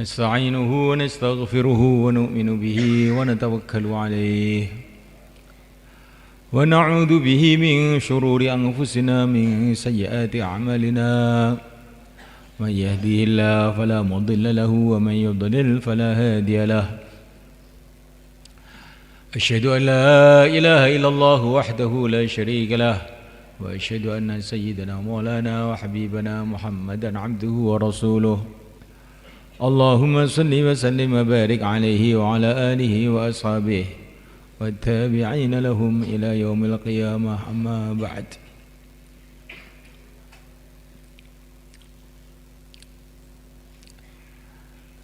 نستعينه ونستغفره ونؤمن به ونتوكل عليه ونعوذ به من شرور أنفسنا من سيئات أعمالنا من يهديه الله فلا مضل له ومن يضلل فلا هادي له أشهد أن لا إله إلا الله وحده لا شريك له وأشهد أن سيدنا مولانا وحبيبنا محمدا عبده ورسوله اللهم صل وسلم وبارك عليه وعلى آله وأصحابه والتابعين لهم إلى يوم القيامة أما بعد.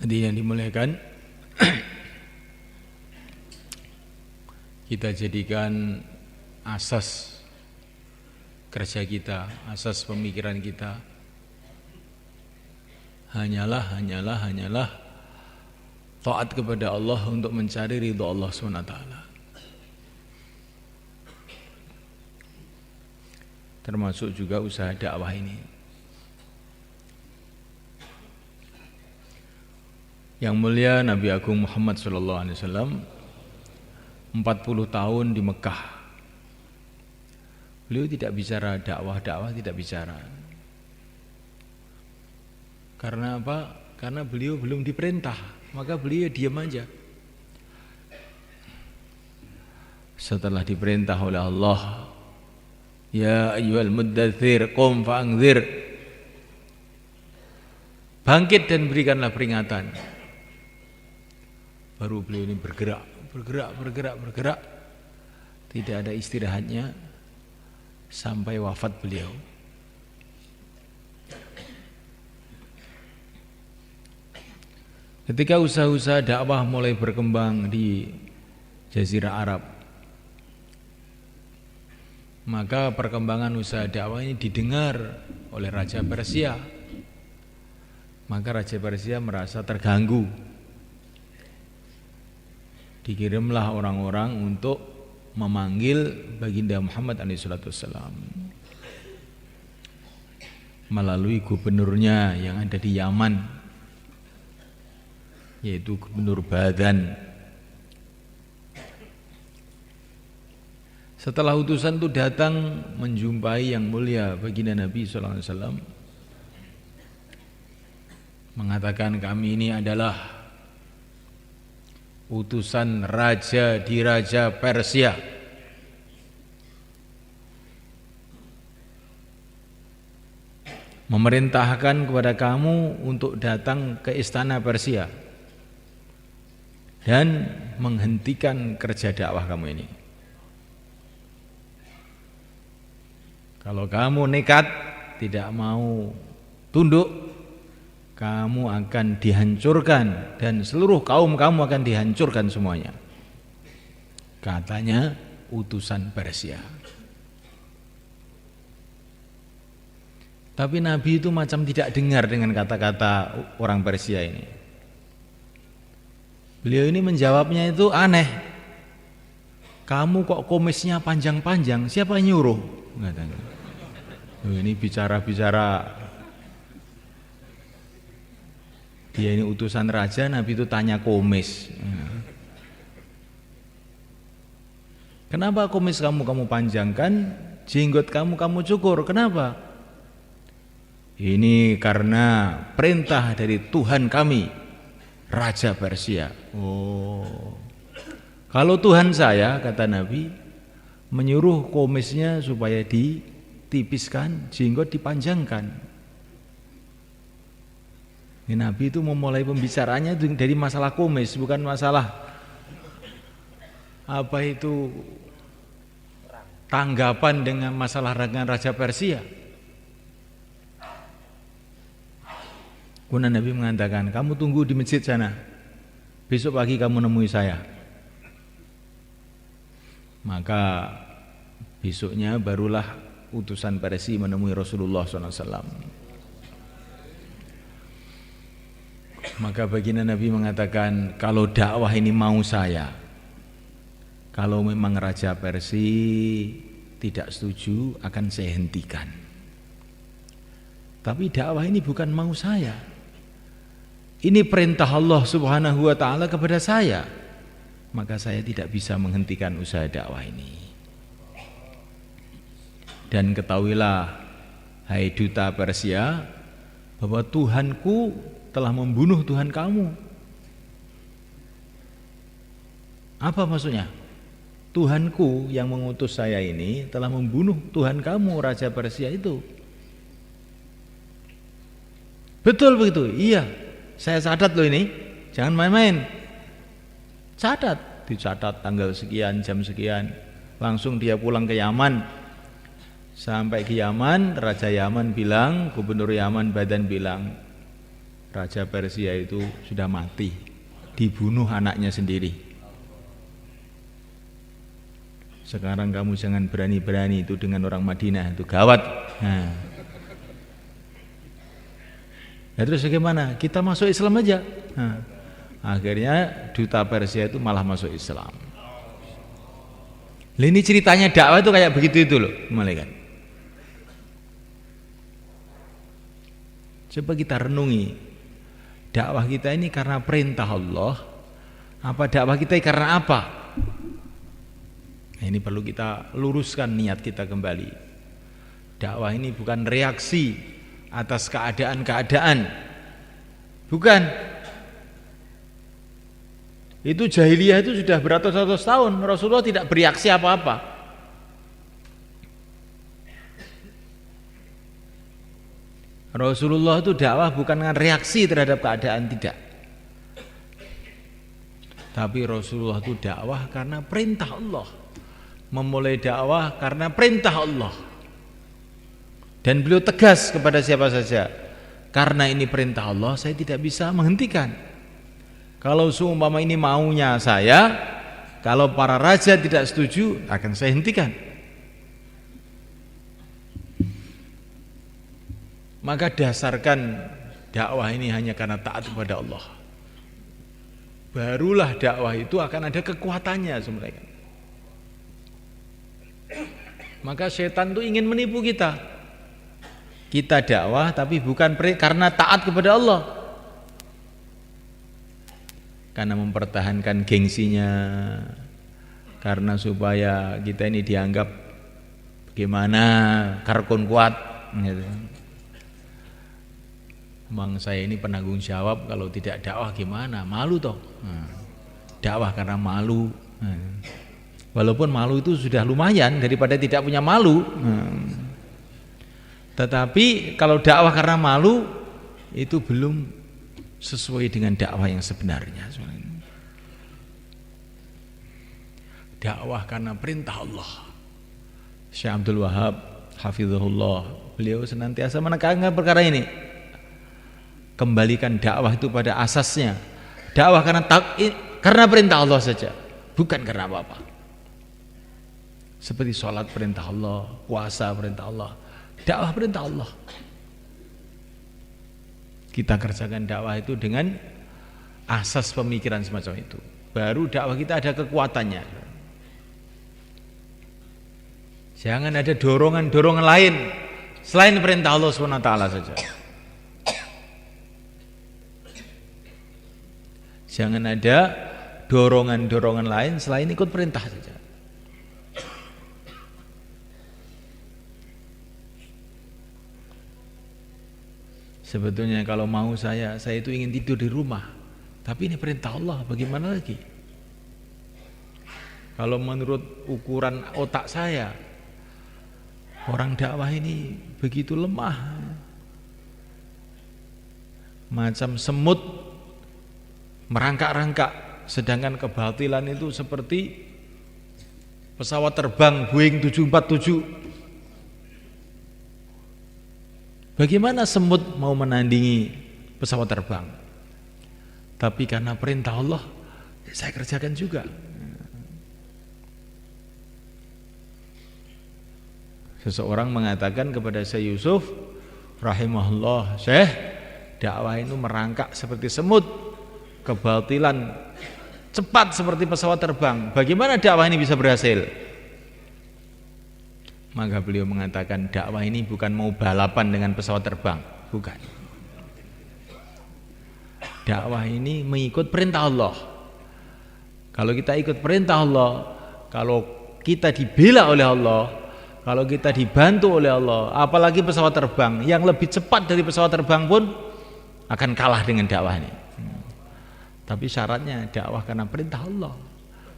Hadirin yang dimuliakan, kita jadikan asas kerja kita, asas pemikiran kita hanyalah taat kepada Allah untuk mencari ridha Allah SWT. Termasuk juga usaha dakwah ini. Yang mulia Nabi Agung Muhammad SAW 40 tahun di Mekah. Beliau tidak bicara dakwah tidak bicara. Karena apa? Karena beliau belum diperintah, maka beliau diam aja. Setelah diperintah oleh Allah, ya ayyuhal muddatsir qum fa'anzir, bangkit dan berikanlah peringatan. Baru beliau ini bergerak, tidak ada istirahatnya sampai wafat beliau. Ketika usaha-usaha dakwah mulai berkembang di Jazirah Arab, maka perkembangan usaha dakwah ini didengar oleh Raja Persia. Maka Raja Persia merasa terganggu. Dikirimlah orang-orang untuk memanggil baginda Muhammad SAW melalui gubernurnya yang ada di Yaman, yaitu Gubernur Badan. Setelah utusan itu datang menjumpai yang mulia baginda Nabi SAW, mengatakan, kami ini adalah utusan raja di Raja Persia. Memerintahkan kepada kamu untuk datang ke istana Persia dan menghentikan kerja dakwah kamu ini. Kalau kamu nekat tidak mau tunduk, kamu akan dihancurkan dan seluruh kaum kamu akan dihancurkan semuanya. Katanya utusan Persia. Tapi Nabi itu macam tidak dengar dengan kata-kata orang Persia ini. Beliau ini menjawabnya itu aneh. Kamu kok kumisnya panjang-panjang, siapa yang nyuruh? Katanya. Ini bicara-bicara, dia ini utusan raja, Nabi itu tanya kumis. Kenapa kumis kamu panjangkan, jenggot kamu cukur? Kenapa? Ini karena perintah dari Tuhan kami, Raja Persia. Oh, kalau Tuhan saya, kata Nabi, menyuruh kumisnya supaya ditipiskan, jenggot dipanjangkan. Ini Nabi itu memulai pembicaraannya dari masalah kumis, bukan masalah apa itu tanggapan dengan masalah dengan Raja Persia. Kemudian Nabi mengatakan, kamu tunggu di masjid sana, besok pagi kamu nemui saya. Maka besoknya barulah utusan Persia menemui Rasulullah SAW. Maka baginda Nabi mengatakan, kalau dakwah ini mau saya, kalau memang Raja Persia tidak setuju, akan saya hentikan. Tapi dakwah ini bukan mau saya. ini perintah Allah Subhanahu wa taala kepada saya, maka saya tidak bisa menghentikan usaha dakwah ini. Dan ketahuilah, hai duta Persia, bahwa Tuhanku telah membunuh Tuhan kamu. Apa maksudnya? Tuhanku yang mengutus saya ini telah membunuh Tuhan kamu, Raja Persia itu. Betul begitu? Iya. Saya catat loh ini. Jangan main-main. Catat, dicatat tanggal sekian, jam sekian. Langsung dia pulang ke Yaman. Sampai ke Yaman, Raja Yaman bilang, Gubernur Yaman Badan bilang, Raja Persia itu sudah mati, dibunuh anaknya sendiri. Sekarang kamu jangan berani-berani itu dengan orang Madinah, itu gawat. Nah, terus bagaimana? Kita masuk Islam aja. Nah, akhirnya duta Persia itu malah masuk Islam. Ini ceritanya dakwah itu kayak begitu itu loh, malaikat. Coba kita renungi, dakwah kita ini karena perintah Allah, apa dakwah kita karena apa? Nah, ini perlu kita luruskan niat kita kembali. Dakwah ini bukan reaksi atas keadaan-keadaan, bukan. Itu jahiliyah itu sudah beratus-ratus tahun Rasulullah tidak bereaksi apa-apa. Rasulullah itu dakwah bukan dengan reaksi terhadap keadaan, tidak. Tapi Rasulullah itu dakwah karena perintah Allah. Memulai dakwah karena perintah Allah. Dan beliau tegas kepada siapa saja, karena ini perintah Allah, saya tidak bisa menghentikan. Kalau seumpama ini maunya saya, kalau para raja tidak setuju, akan saya hentikan. Maka dasarkan dakwah ini hanya karena taat kepada Allah. Barulah dakwah itu akan ada kekuatannya sebenarnya. Maka setan itu ingin menipu kita. Kita dakwah tapi bukan karena taat kepada Allah, karena mempertahankan gengsinya, karena supaya kita ini dianggap bagaimana, karkun kuat gitu. Emang saya ini penanggung jawab, kalau tidak dakwah gimana, malu toh. Dakwah karena malu. Walaupun malu itu sudah lumayan daripada tidak punya malu. Tetapi kalau dakwah karena malu itu belum sesuai dengan dakwah yang sebenarnya. Dakwah karena perintah Allah. Syekh Abdul Wahab hafizahullah, beliau senantiasa menekankan perkara ini. Kembalikan dakwah itu pada asasnya. Dakwah karena perintah Allah saja, bukan karena apa-apa. Seperti sholat perintah Allah, puasa perintah Allah, dakwah perintah Allah. Kita kerjakan dakwah itu dengan asas pemikiran semacam itu, baru dakwah kita ada kekuatannya. Jangan ada dorongan-dorongan lain selain perintah Allah SWT saja. Jangan ada dorongan-dorongan lain selain ikut perintah saja. Sebetulnya kalau mau saya itu ingin tidur di rumah, tapi ini perintah Allah, bagaimana lagi? Kalau menurut ukuran otak saya, orang dakwah ini begitu lemah, macam semut merangkak-rangkak, sedangkan kebatilan itu seperti pesawat terbang Boeing 747. Bagaimana semut mau menandingi pesawat terbang? Tapi karena perintah Allah, saya kerjakan juga. Seseorang mengatakan kepada Syekh Yusuf rahimahullah, Syekh, dakwah itu merangkak seperti semut, kebatilan cepat seperti pesawat terbang. Bagaimana dakwah ini bisa berhasil? Maka beliau mengatakan, dakwah ini bukan mau balapan dengan pesawat terbang, bukan. Dakwah ini mengikut perintah Allah. Kalau kita ikut perintah Allah, kalau kita dibela oleh Allah, kalau kita dibantu oleh Allah, apalagi pesawat terbang yang lebih cepat dari pesawat terbang pun akan kalah dengan dakwah ini. Tapi syaratnya dakwah karena perintah Allah,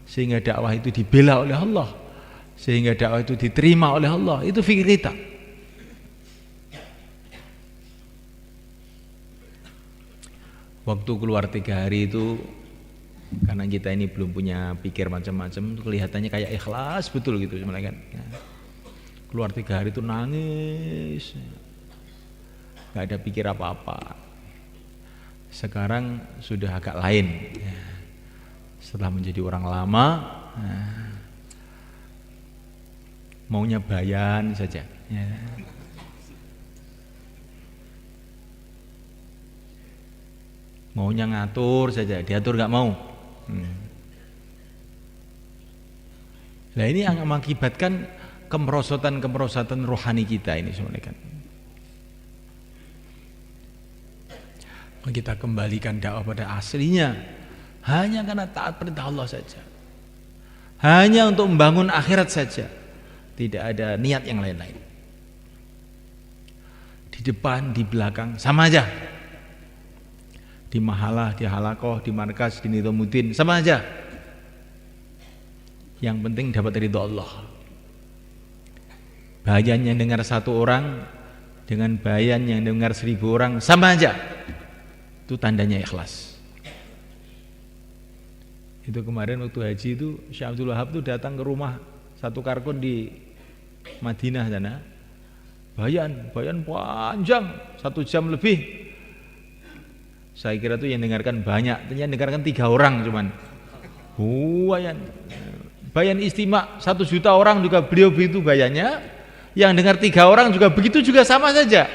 sehingga dakwah itu dibela oleh Allah, sehingga dakwah itu diterima oleh Allah. Itu fikir kita. Waktu keluar 3 hari itu, karena kita ini belum punya pikir macam-macam, kelihatannya kayak ikhlas betul gitu sebenarnya kan. Keluar 3 hari itu nangis, nggak ada pikir apa-apa. Sekarang sudah agak lain. Setelah menjadi orang lama, maunya bayan saja. Maunya ngatur saja, diatur nggak mau. Nah ini yang mengakibatkan kemerosotan rohani kita ini sebenarnya kan. Kita kembalikan dakwah pada aslinya hanya karena taat perintah Allah saja, hanya untuk membangun akhirat saja, tidak ada niat yang lain-lain. Di depan, di belakang sama aja. Di mahalah, di halakoh, di markas, di nizamuddin sama aja. Yang penting dapat ridho Allah. Bayan yang dengar 1 orang dengan bayan yang dengar 1000 orang sama aja. Itu tandanya ikhlas. Itu kemarin waktu haji itu Syekh Abdul Wahab itu datang ke rumah satu karkun di Madinah sana. Bayan panjang 1 jam lebih. Saya kira tuh yang dengarkan banyak, ternyata yang dengarkan 3 orang cuman. Bayan istimewa 1 juta orang juga beliau begitu bayannya, yang dengar 3 orang juga begitu juga sama saja.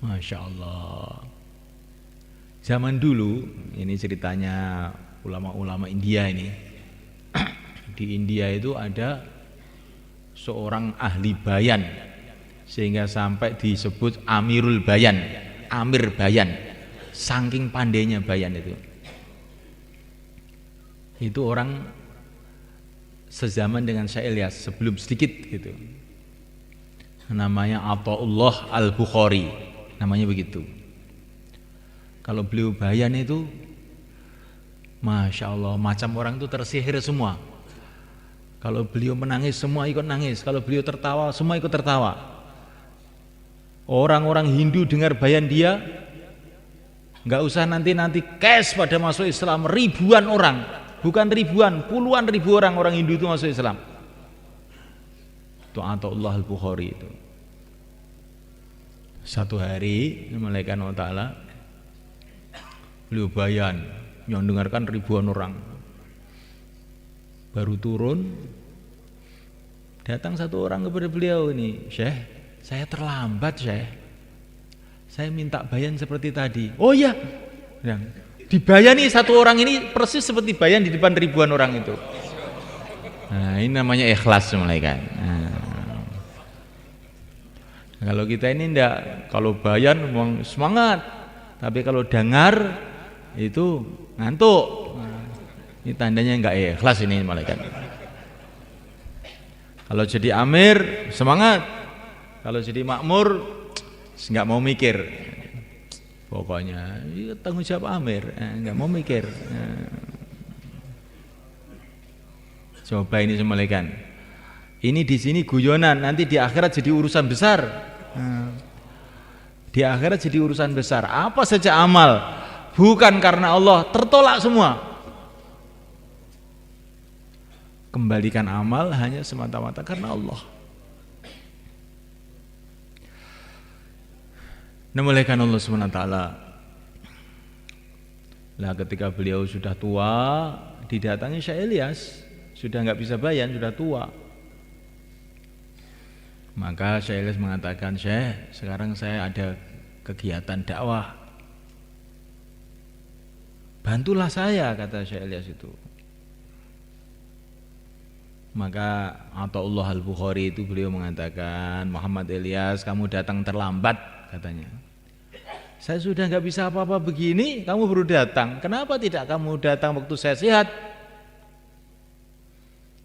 Masya Allah. Zaman dulu, ini ceritanya ulama-ulama India ini. Di India itu ada seorang ahli bayan, sehingga sampai disebut Amirul Bayan, Amir Bayan, saking pandainya bayan itu. Itu orang sezaman dengan Syekh Ilyas, sebelum sedikit gitu. Namanya Athaullah Al-Bukhari, namanya begitu. Kalau beliau bayan itu, Masya Allah, macam orang itu tersihir semua. Kalau beliau menangis, semua ikut nangis. Kalau beliau tertawa, semua ikut tertawa. Orang-orang Hindu dengar bayan dia, nggak usah nanti cash pada masuk Islam, ribuan orang, bukan ribuan, puluhan ribu orang Hindu itu masuk Islam. Itu Athaullah Al-Bukhari itu. Satu hari malaikat Allah Ta'ala beliau bayan yang dengarkan ribuan orang. Baru turun, datang satu orang kepada beliau ini, Syekh, saya terlambat Syekh, saya minta bayan seperti tadi. Oh iya, dibayani 1 orang ini persis seperti bayan di depan ribuan orang itu. Nah ini namanya ikhlas malaikat. Kalau kita ini enggak, kalau bayan memang semangat, tapi kalau dengar itu ngantuk. Ini tandanya enggak ikhlas ini malaikat. Kalau jadi amir semangat, kalau jadi makmur enggak mau mikir. Pokoknya tanggung jawab amir, enggak mau mikir. Coba ini semalekan. Ini di sini guyonan, nanti di akhirat jadi urusan besar. Di akhirat jadi urusan besar. Apa saja amal bukan karena Allah tertolak semua. Kembalikan amal hanya semata-mata karena Allah. Memuliakan Allah SWT. Lah ketika beliau sudah tua, didatangi Syekh Ilyas, sudah nggak bisa bayan, sudah tua. Maka Syekh Ilyas mengatakan, Syekh, sekarang saya ada kegiatan dakwah, bantulah saya, kata Syekh Ilyas itu. Maka Athaullah Al-Bukhari itu beliau mengatakan, Muhammad Ilyas, kamu datang terlambat, katanya. Saya sudah nggak bisa apa-apa begini, kamu baru datang. Kenapa tidak kamu datang waktu saya sehat?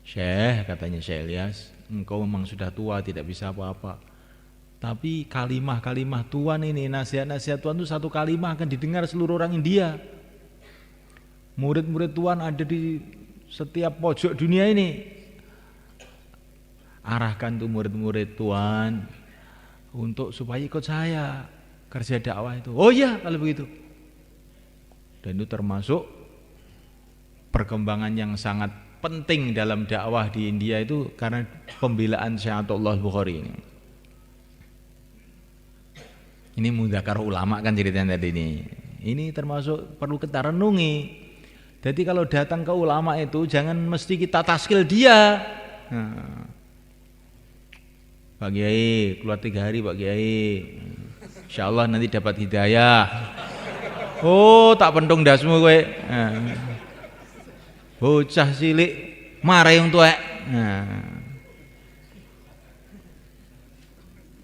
Syekh, katanya Syekh Ilyas, engkau memang sudah tua, tidak bisa apa-apa. Tapi kalimah-kalimah Tuhan ini, nasihat-nasihat Tuhan itu satu kalimah akan didengar seluruh orang India. Murid-murid Tuhan ada di setiap pojok dunia ini. Arahkan tuh murid-murid Tuhan untuk supaya ikut saya kerja dakwah itu. Oh iya kalau begitu. Dan itu termasuk perkembangan yang sangat penting dalam dakwah di India itu karena pembelaan Syekh Athaullah Al-Bukhari ini. Ini mudzakarah ulama kan ceritanya tadi ini. Ini termasuk perlu kita renungi. Jadi kalau datang ke ulama itu jangan mesti kita taskil dia. Nah, Pak Kiai keluar 3 hari Pak Kiai, insya Allah nanti dapat hidayah. Oh tak pentung dasmu kowe. Nah, bocah cilik marah yang tuwek.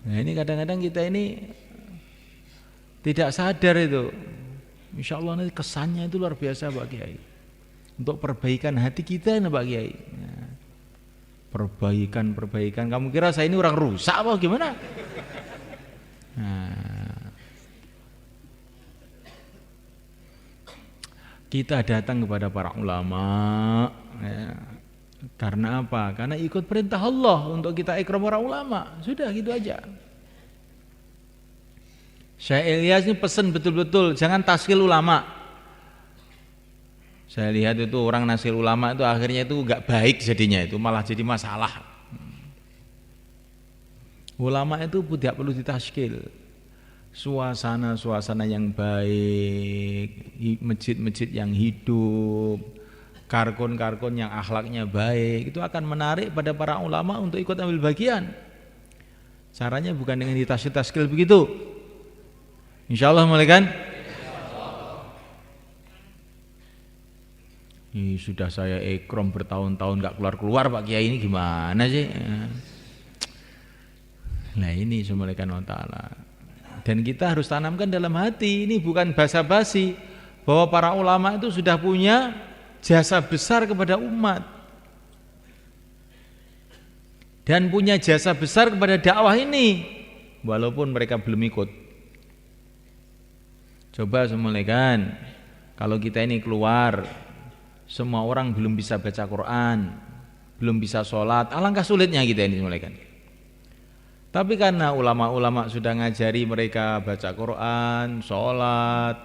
Nah ini kadang-kadang kita ini tidak sadar itu. Insya Allah nanti kesannya itu luar biasa Pak Kiai. Untuk perbaikan hati kita Pak Kiai. Nah, perbaikan. Kamu kira saya ini orang rusak apa gimana? Nah, kita datang kepada para ulama ya. Karena apa? Karena ikut perintah Allah untuk kita ikram para ulama. Sudah gitu aja. Syekh Ilyas ini pesan betul-betul jangan taskil ulama. Saya lihat itu orang naskil ulama itu akhirnya itu enggak baik jadinya, itu malah jadi masalah. Ulama itu tidak perlu ditaskil. Suasana yang baik, masjid-masjid yang hidup, karkon-karkon yang akhlaknya baik, itu akan menarik pada para ulama untuk ikut ambil bagian. Caranya bukan dengan ditaskil-taskil begitu. Insyaallah mulai kan? Ini sudah saya ikram bertahun-tahun gak keluar-keluar Pak Kiai ini gimana sih? Nah ini semulaikan Allah Ta'ala. Dan kita harus tanamkan dalam hati, ini bukan basa-basi, bahwa para ulama itu sudah punya jasa besar kepada umat. Dan punya jasa besar kepada dakwah ini, walaupun mereka belum ikut. Coba semulaikan, kalau kita ini keluar, semua orang belum bisa baca Quran, belum bisa sholat, alangkah sulitnya kita ini semulaikan. Tapi karena ulama-ulama sudah ngajari mereka baca Quran, sholat,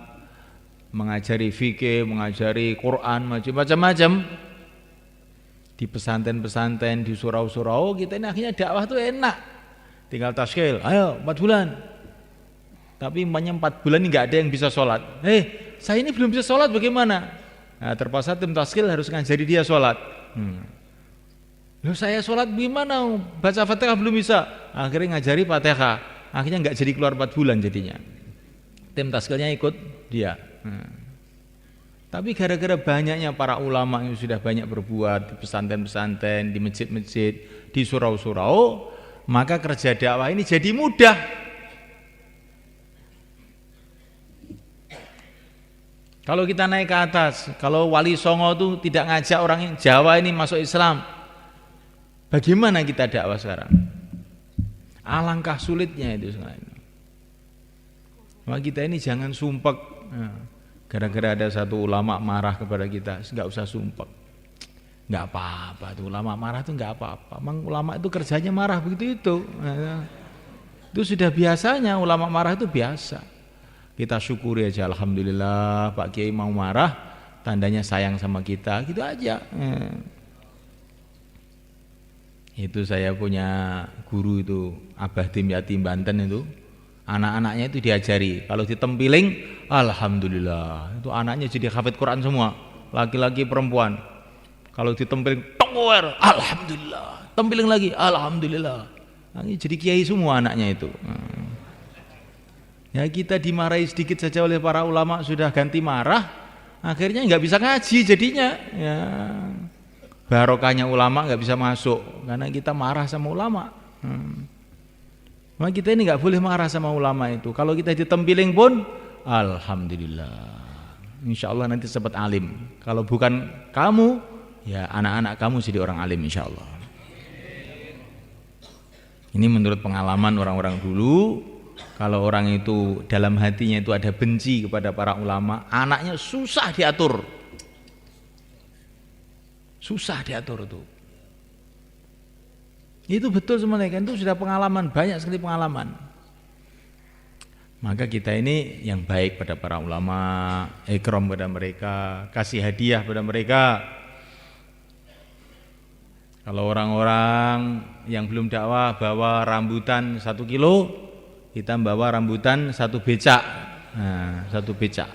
mengajari fikih, mengajari Quran, macam-macam, di pesantren-pesantren, di surau-surau, kita ini akhirnya dakwah itu enak. Tinggal taskil, ayo 4 bulan. Tapi umpamanya 4 bulan ini nggak ada yang bisa sholat. Saya ini belum bisa sholat bagaimana? Nah, terpaksa tim taskil harus ngajari dia sholat. Loh saya sholat gimana? Baca Fatihah belum bisa. Akhirnya ngajari Fatihah. Akhirnya nggak jadi keluar 4 bulan jadinya. Tim taskilnya ikut dia. Tapi gara-gara banyaknya para ulama yang sudah banyak berbuat di pesantren-pesantren, di masjid-masjid, di surau-surau, maka kerja dakwah ini jadi mudah. Kalau kita naik ke atas, kalau Wali Songo itu tidak ngajak orang Jawa ini masuk Islam, bagaimana kita dakwah sekarang? Alangkah sulitnya itu sekarang. Maka kita ini jangan sumpek. Gara-gara ada satu ulama marah kepada kita, nggak usah sumpek. Nggak apa-apa tuh ulama marah itu nggak apa-apa. Memang ulama itu kerjanya marah begitu itu. Itu sudah biasanya ulama marah itu biasa. Kita syukuri aja, alhamdulillah Pak Kiai mau marah, tandanya sayang sama kita, gitu aja. Itu saya punya guru itu, Abah Tim Yatim Banten itu, anak-anaknya itu diajari, kalau ditempiling, alhamdulillah, itu anaknya jadi hafid Quran semua, laki-laki perempuan. Kalau ditempiling, tower, alhamdulillah, tempiling lagi, alhamdulillah. Nah, jadi kiai semua anaknya itu. Ya kita dimarahi sedikit saja oleh para ulama sudah ganti marah, akhirnya nggak bisa ngaji jadinya. Ya, barokahnya ulama nggak bisa masuk karena kita marah sama ulama. Maka kita ini nggak boleh marah sama ulama itu. Kalau kita ditempiling pun, alhamdulillah. Insya Allah nanti sempat alim. Kalau bukan kamu, ya anak-anak kamu jadi orang alim insya Allah. Ini menurut pengalaman orang-orang dulu. Kalau orang itu dalam hatinya itu ada benci kepada para ulama, anaknya susah diatur. Susah diatur itu. Itu betul semuanya kan, itu sudah pengalaman, banyak sekali pengalaman. Maka kita ini yang baik pada para ulama, ikram pada mereka, kasih hadiah pada mereka. Kalau orang-orang yang belum dakwah bawa rambutan 1 kilo, kita bawa rambutan 1 becak. Nah, 1 becak.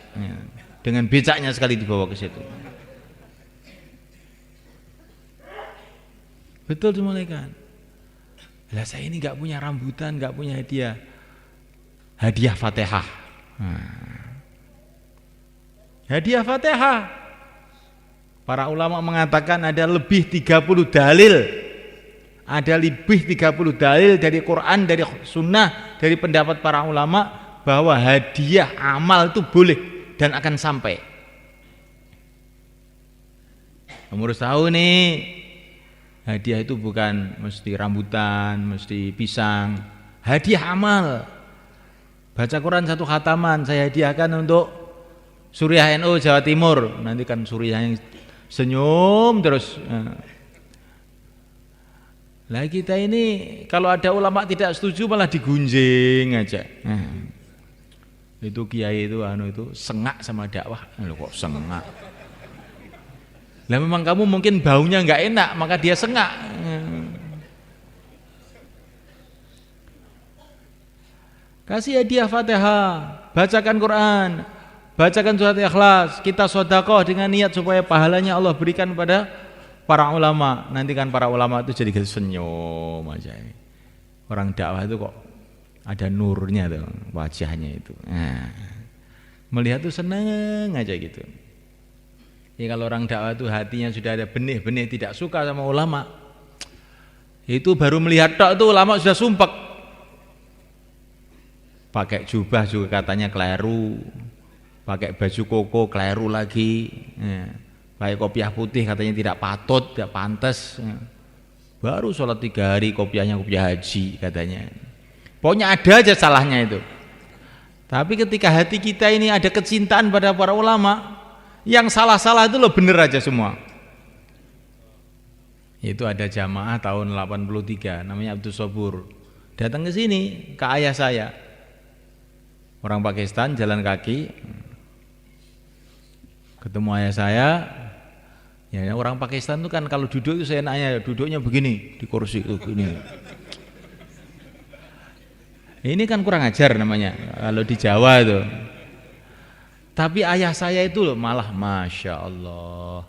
Dengan becaknya sekali dibawa ke situ. Betul semuanya kan. Lah saya ini nggak punya rambutan, nggak punya hadiah. Hadiah Fatihah. Hadiah Fatihah. Para ulama mengatakan ada lebih 30 dalil. Ada lebih 30 dalil dari Quran, dari sunnah, dari pendapat para ulama bahwa hadiah amal itu boleh dan akan sampai. Kamu harus tahu nih, hadiah itu bukan mesti rambutan, mesti pisang. Hadiah amal. Baca Quran 1 khataman saya hadiahkan untuk Suriah NU Jawa Timur. Nanti kan Suriah yang senyum terus. Lah kita ini kalau ada ulama tidak setuju malah digunjing aja. Itu kiai itu itu sengak sama dakwah. Loh kok sengak? Lah memang kamu mungkin baunya enggak enak maka dia sengak. Kasih hadiah Fatihah, bacakan Quran, bacakan surat Ikhlas, kita sedekah dengan niat supaya pahalanya Allah berikan pada para ulama. Nanti kan para ulama itu jadi senyum aja. Orang dakwah itu kok ada nurnya tuh wajahnya itu. Melihat tuh seneng aja gitu. Ya kalau orang dakwah itu hatinya sudah ada benih-benih tidak suka sama ulama, itu baru melihat tok itu ulama sudah sumpek. Pakai jubah juga katanya keliru, pakai baju koko keliru lagi, pakai kopiah putih katanya tidak patut, tidak pantas. Baru sholat 3 hari kopiahnya kopiah haji katanya. Pokoknya ada aja salahnya itu. Tapi ketika hati kita ini ada kecintaan pada para ulama, yang salah-salah itu lo bener aja semua. Itu ada jamaah tahun 83 namanya Abdul Sobur. Datang ke sini ke ayah saya. Orang Pakistan jalan kaki. Ketemu ayah saya. Ya orang Pakistan itu kan kalau duduk itu saya nanya duduknya begini di kursi itu gini. Ini kan kurang ajar namanya kalau di Jawa itu. Tapi ayah saya itu loh malah Masya Allah,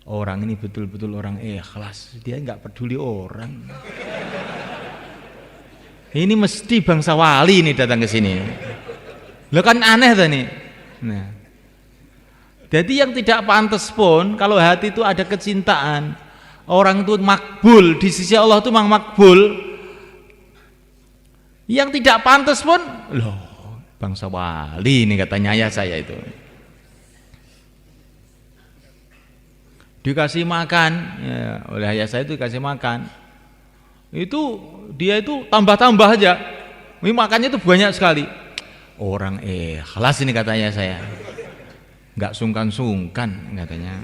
orang ini betul-betul orang ikhlas, dia nggak peduli orang. Ini mesti bangsa wali ini datang ke sini. Lo kan aneh tuh nih. Nah, jadi yang tidak pantas pun kalau hati itu ada kecintaan, orang itu makbul di sisi Allah itu memang makbul. Yang tidak pantas pun loh. Bangsa wali ini katanya ayah saya itu. Dikasih makan ya, oleh ayah saya itu dikasih makan. Itu dia itu tambah-tambah aja. Ini makannya itu banyak sekali. Orang ikhlas ini katanya saya. Enggak sungkan-sungkan katanya.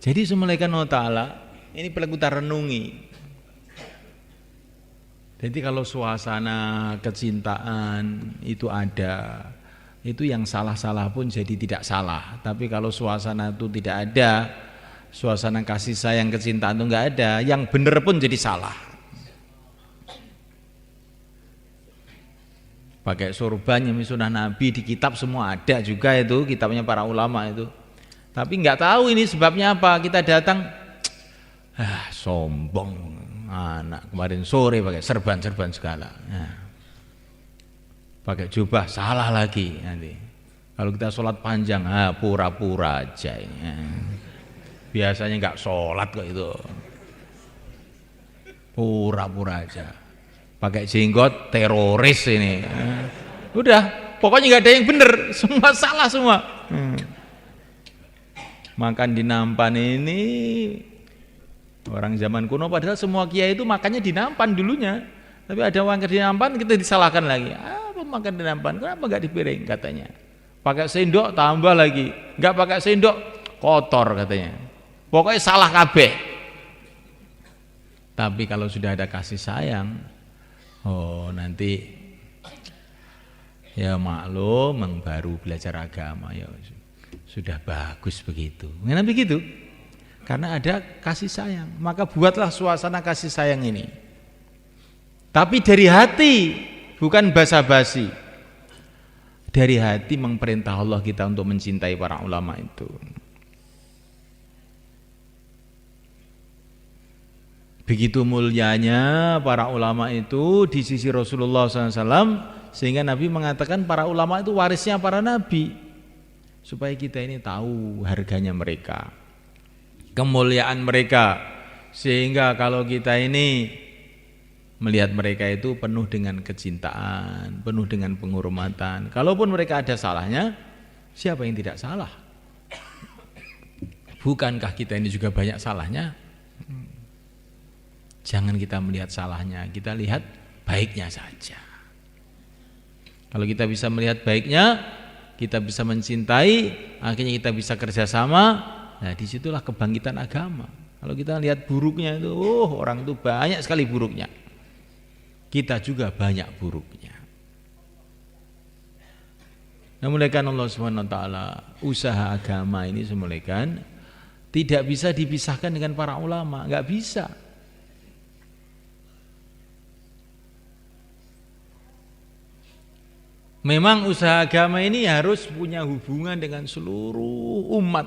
Jadi Subhanahu wa ta'ala ini perlu kita renungi. Jadi kalau suasana kecintaan itu ada, itu yang salah-salah pun jadi tidak salah. Tapi kalau suasana itu tidak ada, suasana kasih sayang kecintaan itu enggak ada, yang benar pun jadi salah. Pakai sorban yang sunnah Nabi di kitab semua ada juga itu, kitabnya para ulama itu. Tapi enggak tahu ini sebabnya apa. Kita datang, sombong. Anak kemarin sore pakai serban-serban segala. Pakai jubah salah lagi nanti. Kalau kita sholat panjang, pura-pura aja ini. Biasanya enggak sholat kok itu. Pura-pura aja. Pakai jenggot teroris ini. Udah, pokoknya nggak ada yang benar, semua salah semua. Makan di nampan ini orang zaman kuno, padahal semua kiai itu makannya di nampan dulunya. Tapi ada orang di nampan kita disalahkan lagi. Apa makan di nampan? Kenapa nggak di piring katanya? Pakai sendok tambah lagi. Nggak pakai sendok kotor katanya. Pokoknya salah kabeh. Tapi kalau sudah ada kasih sayang, oh nanti ya maklum, yang baru belajar agama ya sudah bagus begitu. Kenapa begitu? Karena ada kasih sayang. Maka buatlah suasana kasih sayang ini. Tapi dari hati, bukan basa-basi. Dari hati memperintah Allah kita untuk mencintai para ulama itu. Begitu mulianya para ulama itu di sisi Rasulullah SAW, sehingga Nabi mengatakan para ulama itu warisnya para nabi, supaya kita ini tahu harganya mereka, kemuliaan mereka, sehingga kalau kita ini melihat mereka itu penuh dengan kecintaan, penuh dengan penghormatan. Kalaupun mereka ada salahnya, siapa yang tidak salah? Bukankah kita ini juga banyak salahnya? Jangan kita melihat salahnya, kita lihat baiknya saja. Kalau kita bisa melihat baiknya, kita bisa mencintai, akhirnya kita bisa kerjasama. Nah disitulah kebangkitan agama. Kalau kita lihat buruknya itu, orang itu banyak sekali buruknya. Kita juga banyak buruknya. Namuliakan Allah Subhanahu wa taala, usaha agama ini semuliakan tidak bisa dipisahkan dengan para ulama, enggak bisa. Memang usaha agama ini harus punya hubungan dengan seluruh umat.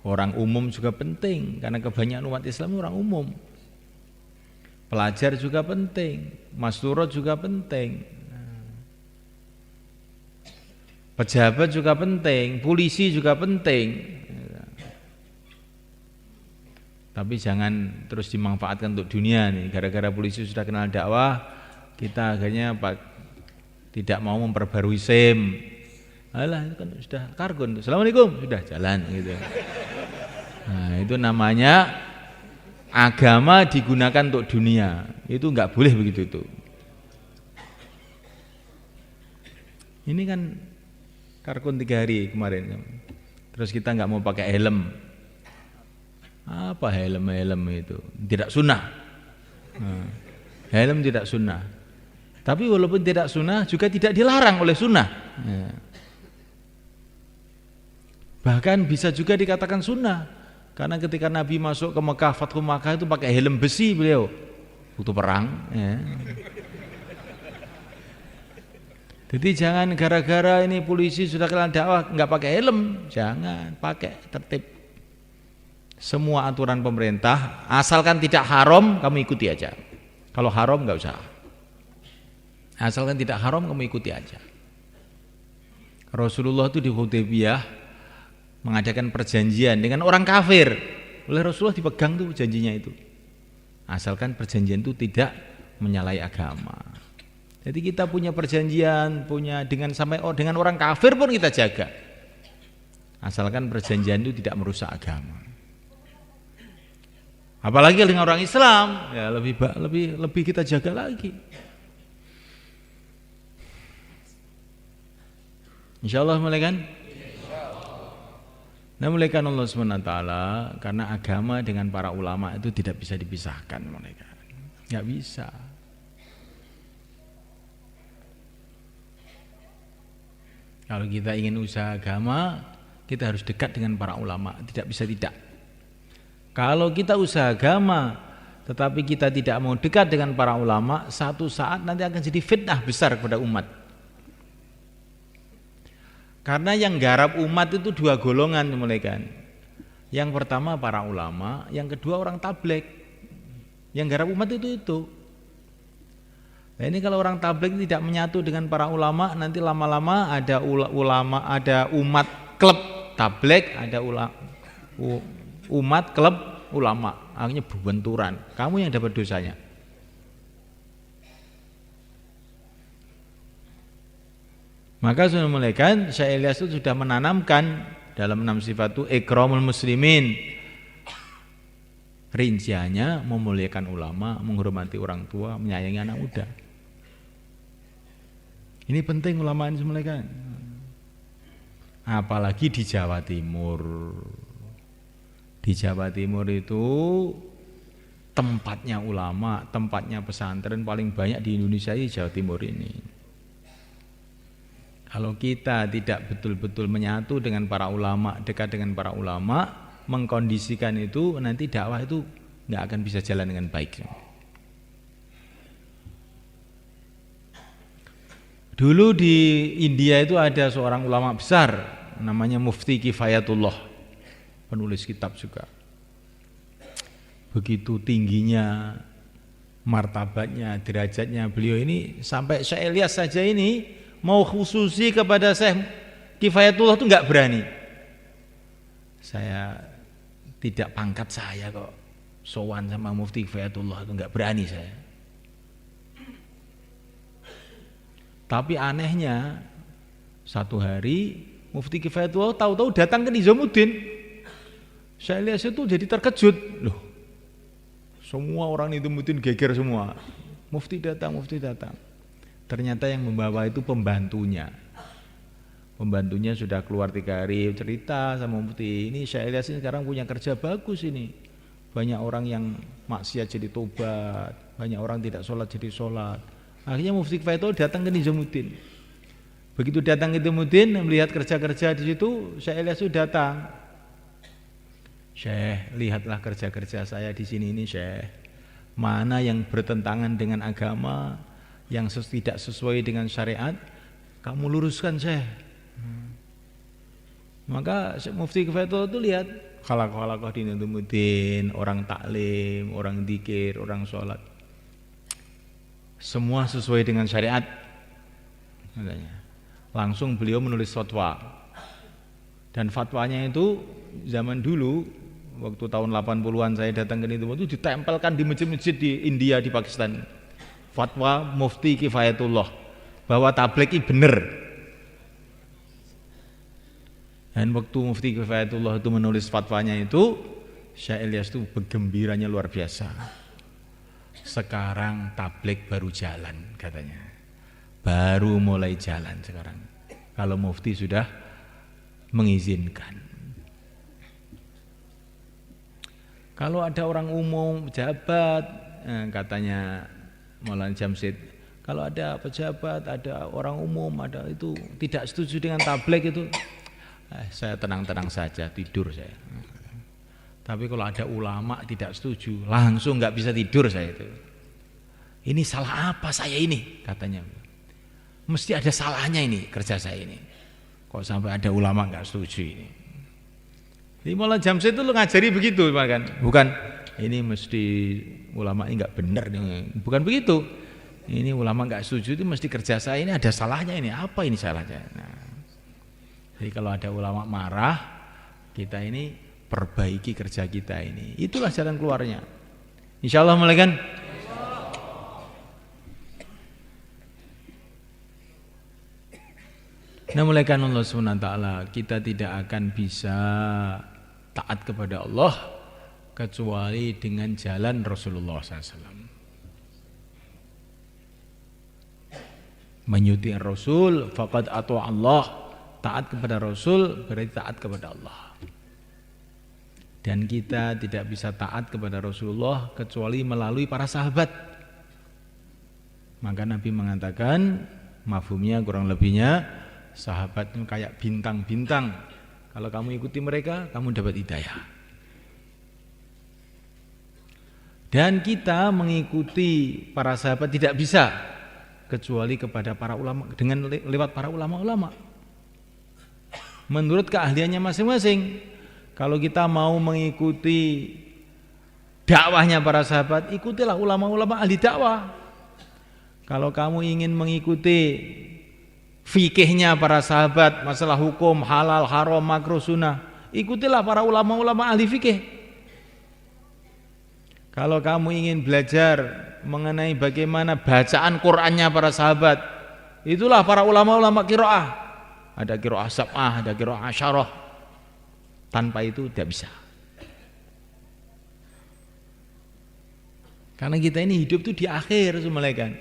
Orang umum juga penting, karena kebanyakan umat Islam orang umum. Pelajar juga penting, masturot juga penting, pejabat juga penting, polisi juga penting. Tapi jangan terus dimanfaatkan untuk dunia nih. Gara-gara polisi sudah kenal dakwah, kita akhirnya tidak mau memperbarui SIM. Alah itu kan sudah kargon. Assalamualaikum, sudah jalan gitu. Nah, itu namanya agama digunakan untuk dunia. Itu enggak boleh begitu itu. Ini kan kargon 3 hari kemarin. Terus kita enggak mau pakai helm. Apa helm itu? Tidak sunnah. Nah, helm tidak sunnah. Tapi walaupun tidak sunnah juga tidak dilarang oleh sunnah. Nah. Bahkan bisa juga dikatakan sunnah. Karena ketika Nabi masuk ke Mekah, Fathu Makkah itu pakai helm besi beliau waktu perang. Ya. Jadi jangan gara-gara ini polisi sudah kenal dakwah nggak pakai helm, jangan, pakai tertib. Semua aturan pemerintah, asalkan tidak haram kamu ikuti aja. Kalau haram nggak usah. Asalkan tidak haram kamu ikuti aja. Rasulullah itu di Hudaybiyah mengadakan perjanjian dengan orang kafir. Oleh Rasulullah dipegang tuh janjinya itu. Asalkan perjanjian itu tidak menyalahi agama. Jadi kita punya perjanjian, dengan orang kafir pun kita jaga. Asalkan perjanjian itu tidak merusak agama. Apalagi dengan orang Islam, ya lebih kita jaga lagi. Insyaallah mulai kan? Namuliakan Allah SWT, karena agama dengan para ulama itu tidak bisa dipisahkan, mereka nggak bisa. Kalau kita ingin usaha agama, kita harus dekat dengan para ulama, tidak bisa tidak. Kalau kita usaha agama, tetapi kita tidak mau dekat dengan para ulama, satu saat nanti akan jadi fitnah besar kepada umat. Karena yang garap umat itu 2 golongan mulaikan. Yang pertama para ulama, yang kedua orang tabligh. Yang garap umat itu. Nah ini kalau orang tabligh tidak menyatu dengan para ulama, nanti lama-lama ada ada umat klub tabligh, ada umat klub ulama. akhirnya berbenturan. Kamu yang dapat dosanya. Maka sudah mulaikan Syekh Ilyas itu sudah menanamkan dalam 6 sifat itu ikramul muslimin. Rinciannya memuliakan ulama, menghormati orang tua, menyayangi anak muda. Ini penting ulama ini mulaikan. Apalagi di Jawa Timur. Di Jawa Timur itu tempatnya ulama, tempatnya pesantren paling banyak di Indonesia di Jawa Timur ini. Kalau kita tidak betul-betul menyatu dengan para ulama, dekat dengan para ulama, mengkondisikan itu, nanti dakwah itu nggak akan bisa jalan dengan baik. Dulu di India itu ada seorang ulama besar, namanya Mufti Kifayatullah, penulis kitab juga. Begitu tingginya martabatnya, derajatnya beliau ini, sampai Syekh Ilyas saja ini mau khususi kepada Syekh Kifayatullah itu nggak berani. Saya tidak pangkat saya kok sowan sama Mufti Kifayatullah itu nggak berani saya. Tapi anehnya satu hari Mufti Kifayatullah tahu-tahu datang ke Nizamuddin. Syekh Ilyas itu jadi terkejut. Loh, semua orang Nizamuddin geger semua. Mufti datang, Mufti datang. Ternyata yang membawa itu pembantunya. Pembantunya sudah keluar 3 hari cerita sama Mufti. Ini Syekh Ilyas ini sekarang punya kerja bagus ini. Banyak orang yang maksiat jadi tobat, banyak orang tidak sholat jadi sholat. Akhirnya Mufti Kifayatullah datang ke Nizamuddin. Begitu datang ke Nizamuddin melihat kerja-kerja di situ, Syekh Ilyas itu datang. Syekh, lihatlah kerja-kerja saya di sini ini, Syekh. Mana yang bertentangan dengan agama, yang tidak sesuai dengan syariat, kamu luruskan, Syekh. Maka Mufti Kifayatullah itu lihat khalaqah di Nizamuddin, orang taklim, orang dzikir, orang sholat. Semua sesuai dengan syariat. Langsung beliau menulis fatwa. Dan fatwanya itu zaman dulu waktu tahun 80-an saya datang ke Nizamuddin itu ditempelkan di masjid-masjid di India, di Pakistan. Fatwa Mufti Kifayatullah bahwa tabligh ini benar. Dan waktu Mufti Kifayatullah itu menulis fatwanya itu, Syekh Ilyas itu bergembiranya luar biasa. Sekarang tabligh baru jalan katanya. Baru mulai jalan sekarang. Kalau Mufti sudah mengizinkan. Kalau ada orang umum, pejabat, katanya Maulana Jamsid, kalau ada pejabat, ada orang umum, ada itu tidak setuju dengan tabligh itu, saya tenang-tenang saja, tidur saya. Tapi kalau ada ulama tidak setuju, langsung nggak bisa tidur saya itu. Ini salah apa saya ini? Katanya. Mesti ada salahnya ini kerja saya ini. Kok sampai ada ulama nggak setuju ini? Jadi Maulana Jamsid itu lu ngajari begitu, kan? Bukan ini mesti ulama ini nggak benar, bukan begitu. Ini ulama nggak setuju itu mesti kerja saya ini ada salahnya ini. Apa ini salahnya? Nah, jadi kalau ada ulama marah, kita ini perbaiki kerja kita ini. Itulah jalan keluarnya. Insyaallah mulai kan? Nah, mulaikan Allah SWT, kita tidak akan bisa taat kepada Allah kecuali dengan jalan Rasulullah SAW. Menyuti Rasul faqad ata Allah. Taat kepada Rasul berarti taat kepada Allah. Dan kita tidak bisa taat kepada Rasulullah kecuali melalui para sahabat. Maka Nabi mengatakan, mafhumnya kurang lebihnya, sahabat itu kayak bintang-bintang. Kalau kamu ikuti mereka, kamu dapat hidayah. Dan kita mengikuti para sahabat tidak bisa kecuali kepada para ulama, dengan lewat para ulama-ulama. Menurut keahliannya masing-masing. Kalau kita mau mengikuti dakwahnya para sahabat, ikutilah ulama-ulama ahli dakwah. Kalau kamu ingin mengikuti fikihnya para sahabat, masalah hukum, halal, haram, makruh, sunnah, ikutilah para ulama-ulama ahli fikih. Kalau kamu ingin belajar mengenai bagaimana bacaan Qur'annya para sahabat, itulah para ulama-ulama qiraah. Ada qiraah sab'ah, ada qiraah asyarah. Tanpa itu tidak bisa. Karena kita ini hidup itu di akhir semalekan.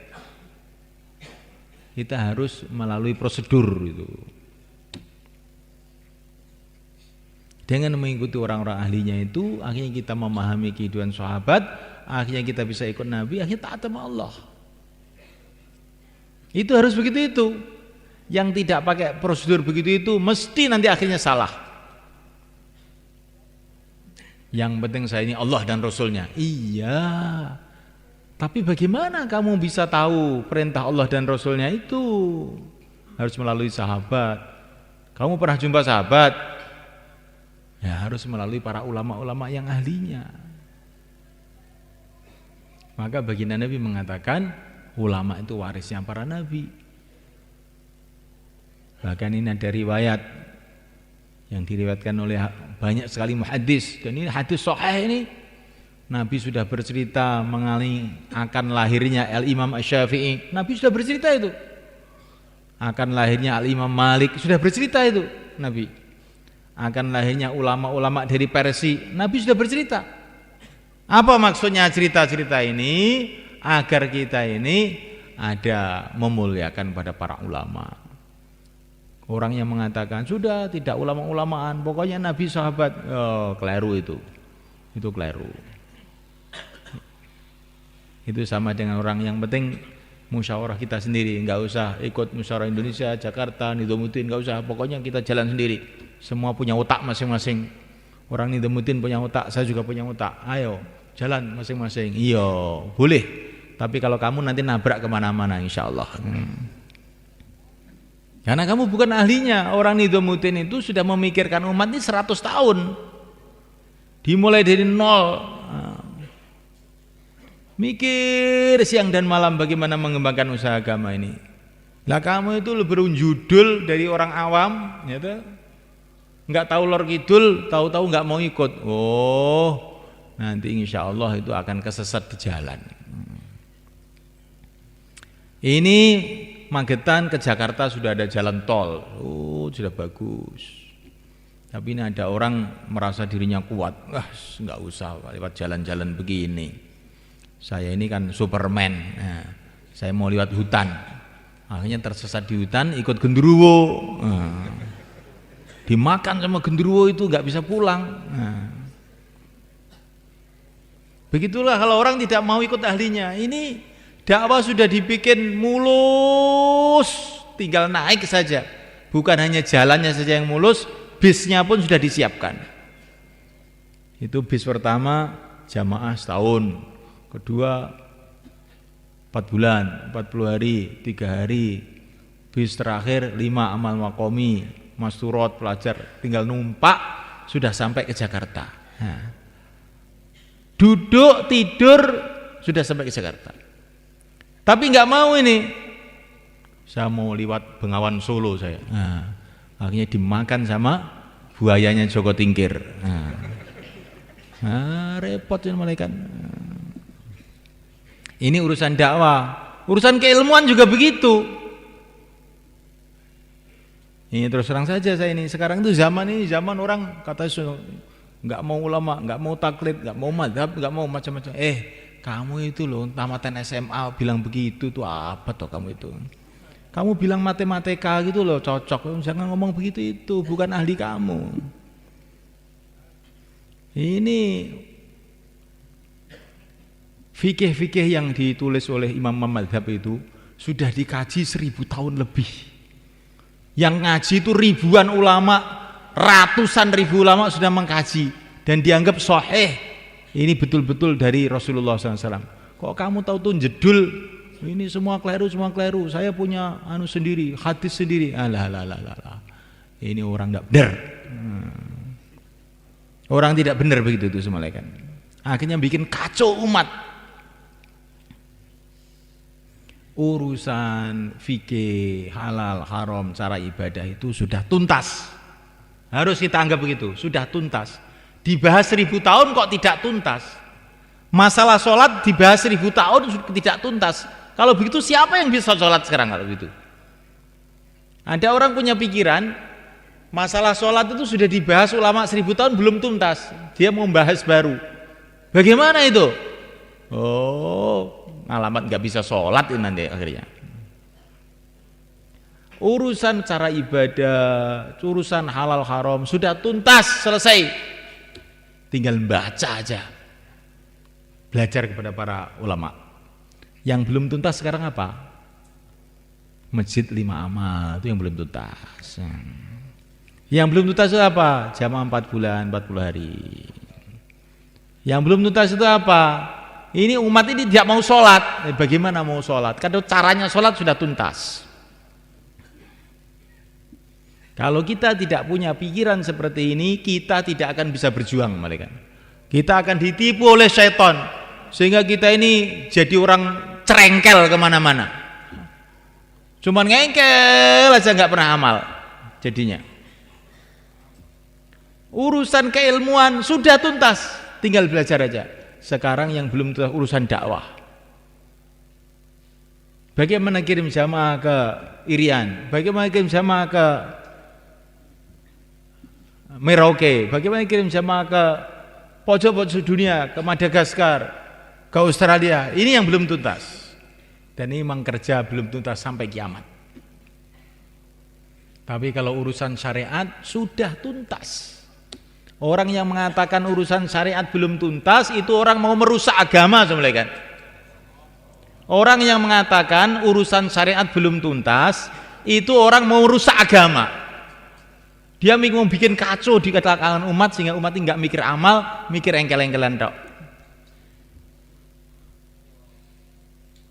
Kita harus melalui prosedur itu. Dengan mengikuti orang-orang ahlinya itu, akhirnya kita memahami kehidupan sahabat, akhirnya kita bisa ikut Nabi, akhirnya taat sama Allah. Itu harus begitu itu. Yang tidak pakai prosedur begitu itu mesti nanti akhirnya salah. Yang penting saya ini Allah dan Rasulnya. Iya. Tapi bagaimana kamu bisa tahu perintah Allah dan Rasulnya itu? Harus melalui sahabat. Kamu pernah jumpa sahabat? Ya harus melalui para ulama-ulama yang ahlinya. Maka baginda Nabi mengatakan ulama itu warisnya para nabi. Bahkan ini ada riwayat yang diriwayatkan oleh banyak sekali muhaddis, dan ini hadis sahih ini. Nabi sudah bercerita mengenai akan lahirnya Al-Imam Asy-Syafi'i. Nabi sudah bercerita itu. Akan lahirnya Al-Imam Malik, sudah bercerita itu Nabi. Akan lahirnya ulama-ulama dari Persia, Nabi sudah bercerita. Apa maksudnya cerita-cerita ini? Agar kita ini ada memuliakan pada para ulama. Orang yang mengatakan sudah tidak ulama-ulamaan, pokoknya Nabi sahabat, keliru itu keliru. Itu sama dengan orang yang penting musyawarah kita sendiri, nggak usah ikut musyawarah Indonesia, Jakarta, Nizamuddin, nggak usah, pokoknya kita jalan sendiri. Semua punya otak masing-masing. Orang Nizamuddin punya otak, saya juga punya otak. Ayo jalan masing-masing. Iya boleh. Tapi kalau kamu nanti nabrak kemana-mana, insya Allah. Karena kamu bukan ahlinya. Orang Nizamuddin itu sudah memikirkan umat ini 100 tahun. Dimulai dari nol. Mikir siang dan malam bagaimana mengembangkan usaha agama ini. Lah kamu itu lebih judul dari orang awam, ya tuh. Enggak tahu lor kidul, tahu-tahu enggak mau ikut. Oh, nanti insya Allah itu akan kesesat di jalan. Ini Magetan ke Jakarta sudah ada jalan tol. Oh, sudah bagus. Tapi ini ada orang merasa dirinya kuat. Wah, enggak usah lewat jalan-jalan begini. Saya ini kan Superman. Nah, saya mau lewat hutan. Akhirnya tersesat di hutan, ikut genderuwo. Dimakan sama genderuwo itu nggak bisa pulang. Begitulah kalau orang tidak mau ikut ahlinya. Ini dakwah sudah dibikin mulus, tinggal naik saja. Bukan hanya jalannya saja yang mulus, bisnya pun sudah disiapkan. Itu bis pertama jamaah setahun, kedua 4 bulan, 40 hari, 3 hari, bis terakhir 5 amal makomi, masturot pelajar, tinggal numpak sudah sampai ke Jakarta. Duduk tidur sudah sampai ke Jakarta. Tapi nggak mau ini, saya mau lewat Bengawan Solo saya. Akhirnya dimakan sama buayanya Joko Tingkir. Repot ini malaikat. Ini urusan dakwah, urusan keilmuan juga begitu. Ini terus terang saja saya ini sekarang itu zaman orang kata nggak mau ulama, nggak mau taklid, nggak mau madhab, nggak mau macam-macam. Kamu itu loh tamatan SMA bilang begitu tuh apa toh kamu itu? Kamu bilang matematika gitu loh cocok, jangan ngomong begitu itu bukan ahli kamu. Ini fikih-fikih yang ditulis oleh imam madhab itu sudah dikaji 1000 tahun lebih. Yang ngaji itu ribuan ulama, ratusan ribu ulama sudah mengkaji dan dianggap sahih. Ini betul-betul dari Rasulullah SAW. Kok kamu tahu tuh jedul? Ini semua keliru, saya punya sendiri, hadis sendiri. Alah. Ini orang tidak benar. Orang tidak benar begitu tuh semalekan. Akhirnya bikin kacau umat. Urusan fikih, halal, haram, cara ibadah itu sudah tuntas. Harus kita anggap begitu, sudah tuntas. Dibahas 1000 tahun kok tidak tuntas. Masalah sholat dibahas 1000 tahun tidak tuntas. Kalau begitu siapa yang bisa sholat sekarang kalau begitu? Ada orang punya pikiran masalah sholat itu sudah dibahas ulama 1000 tahun belum tuntas. Dia mau bahas baru. Bagaimana itu? Oh, alamat nggak bisa sholat ini nanti akhirnya. Urusan cara ibadah, urusan halal haram sudah tuntas selesai. Tinggal baca aja. Belajar kepada para ulama. Yang belum tuntas sekarang apa? Masjid 5 amal itu yang belum tuntas. Yang belum tuntas itu apa? Jamaah 4 bulan 40 hari. Yang belum tuntas itu apa? Ini umat ini tidak mau sholat. Bagaimana mau sholat? Karena caranya sholat sudah tuntas. Kalau kita tidak punya pikiran seperti ini, kita tidak akan bisa berjuang, malaikat. Kita akan ditipu oleh syaitan. Sehingga kita ini jadi orang cerengkel kemana-mana. Cuman ngengkel aja nggak pernah amal jadinya. Urusan keilmuan sudah tuntas, tinggal belajar aja. Sekarang yang belum tuntas urusan dakwah. Bagaimana kirim jamaah ke Irian? Bagaimana kirim jamaah ke Merauke? Bagaimana kirim jamaah ke pojok-pojok dunia, ke Madagaskar, ke Australia? Ini yang belum tuntas. Dan ini memang kerja belum tuntas sampai kiamat. Tapi kalau urusan syariat sudah tuntas. Orang yang mengatakan urusan syariat belum tuntas itu orang mau merusak agama, sebenarnya kan. Orang yang mengatakan urusan syariat belum tuntas itu orang mau merusak agama. Dia mau bikin kacau di kalangan umat sehingga umat ini nggak mikir amal, mikir engkel-engkelan tok.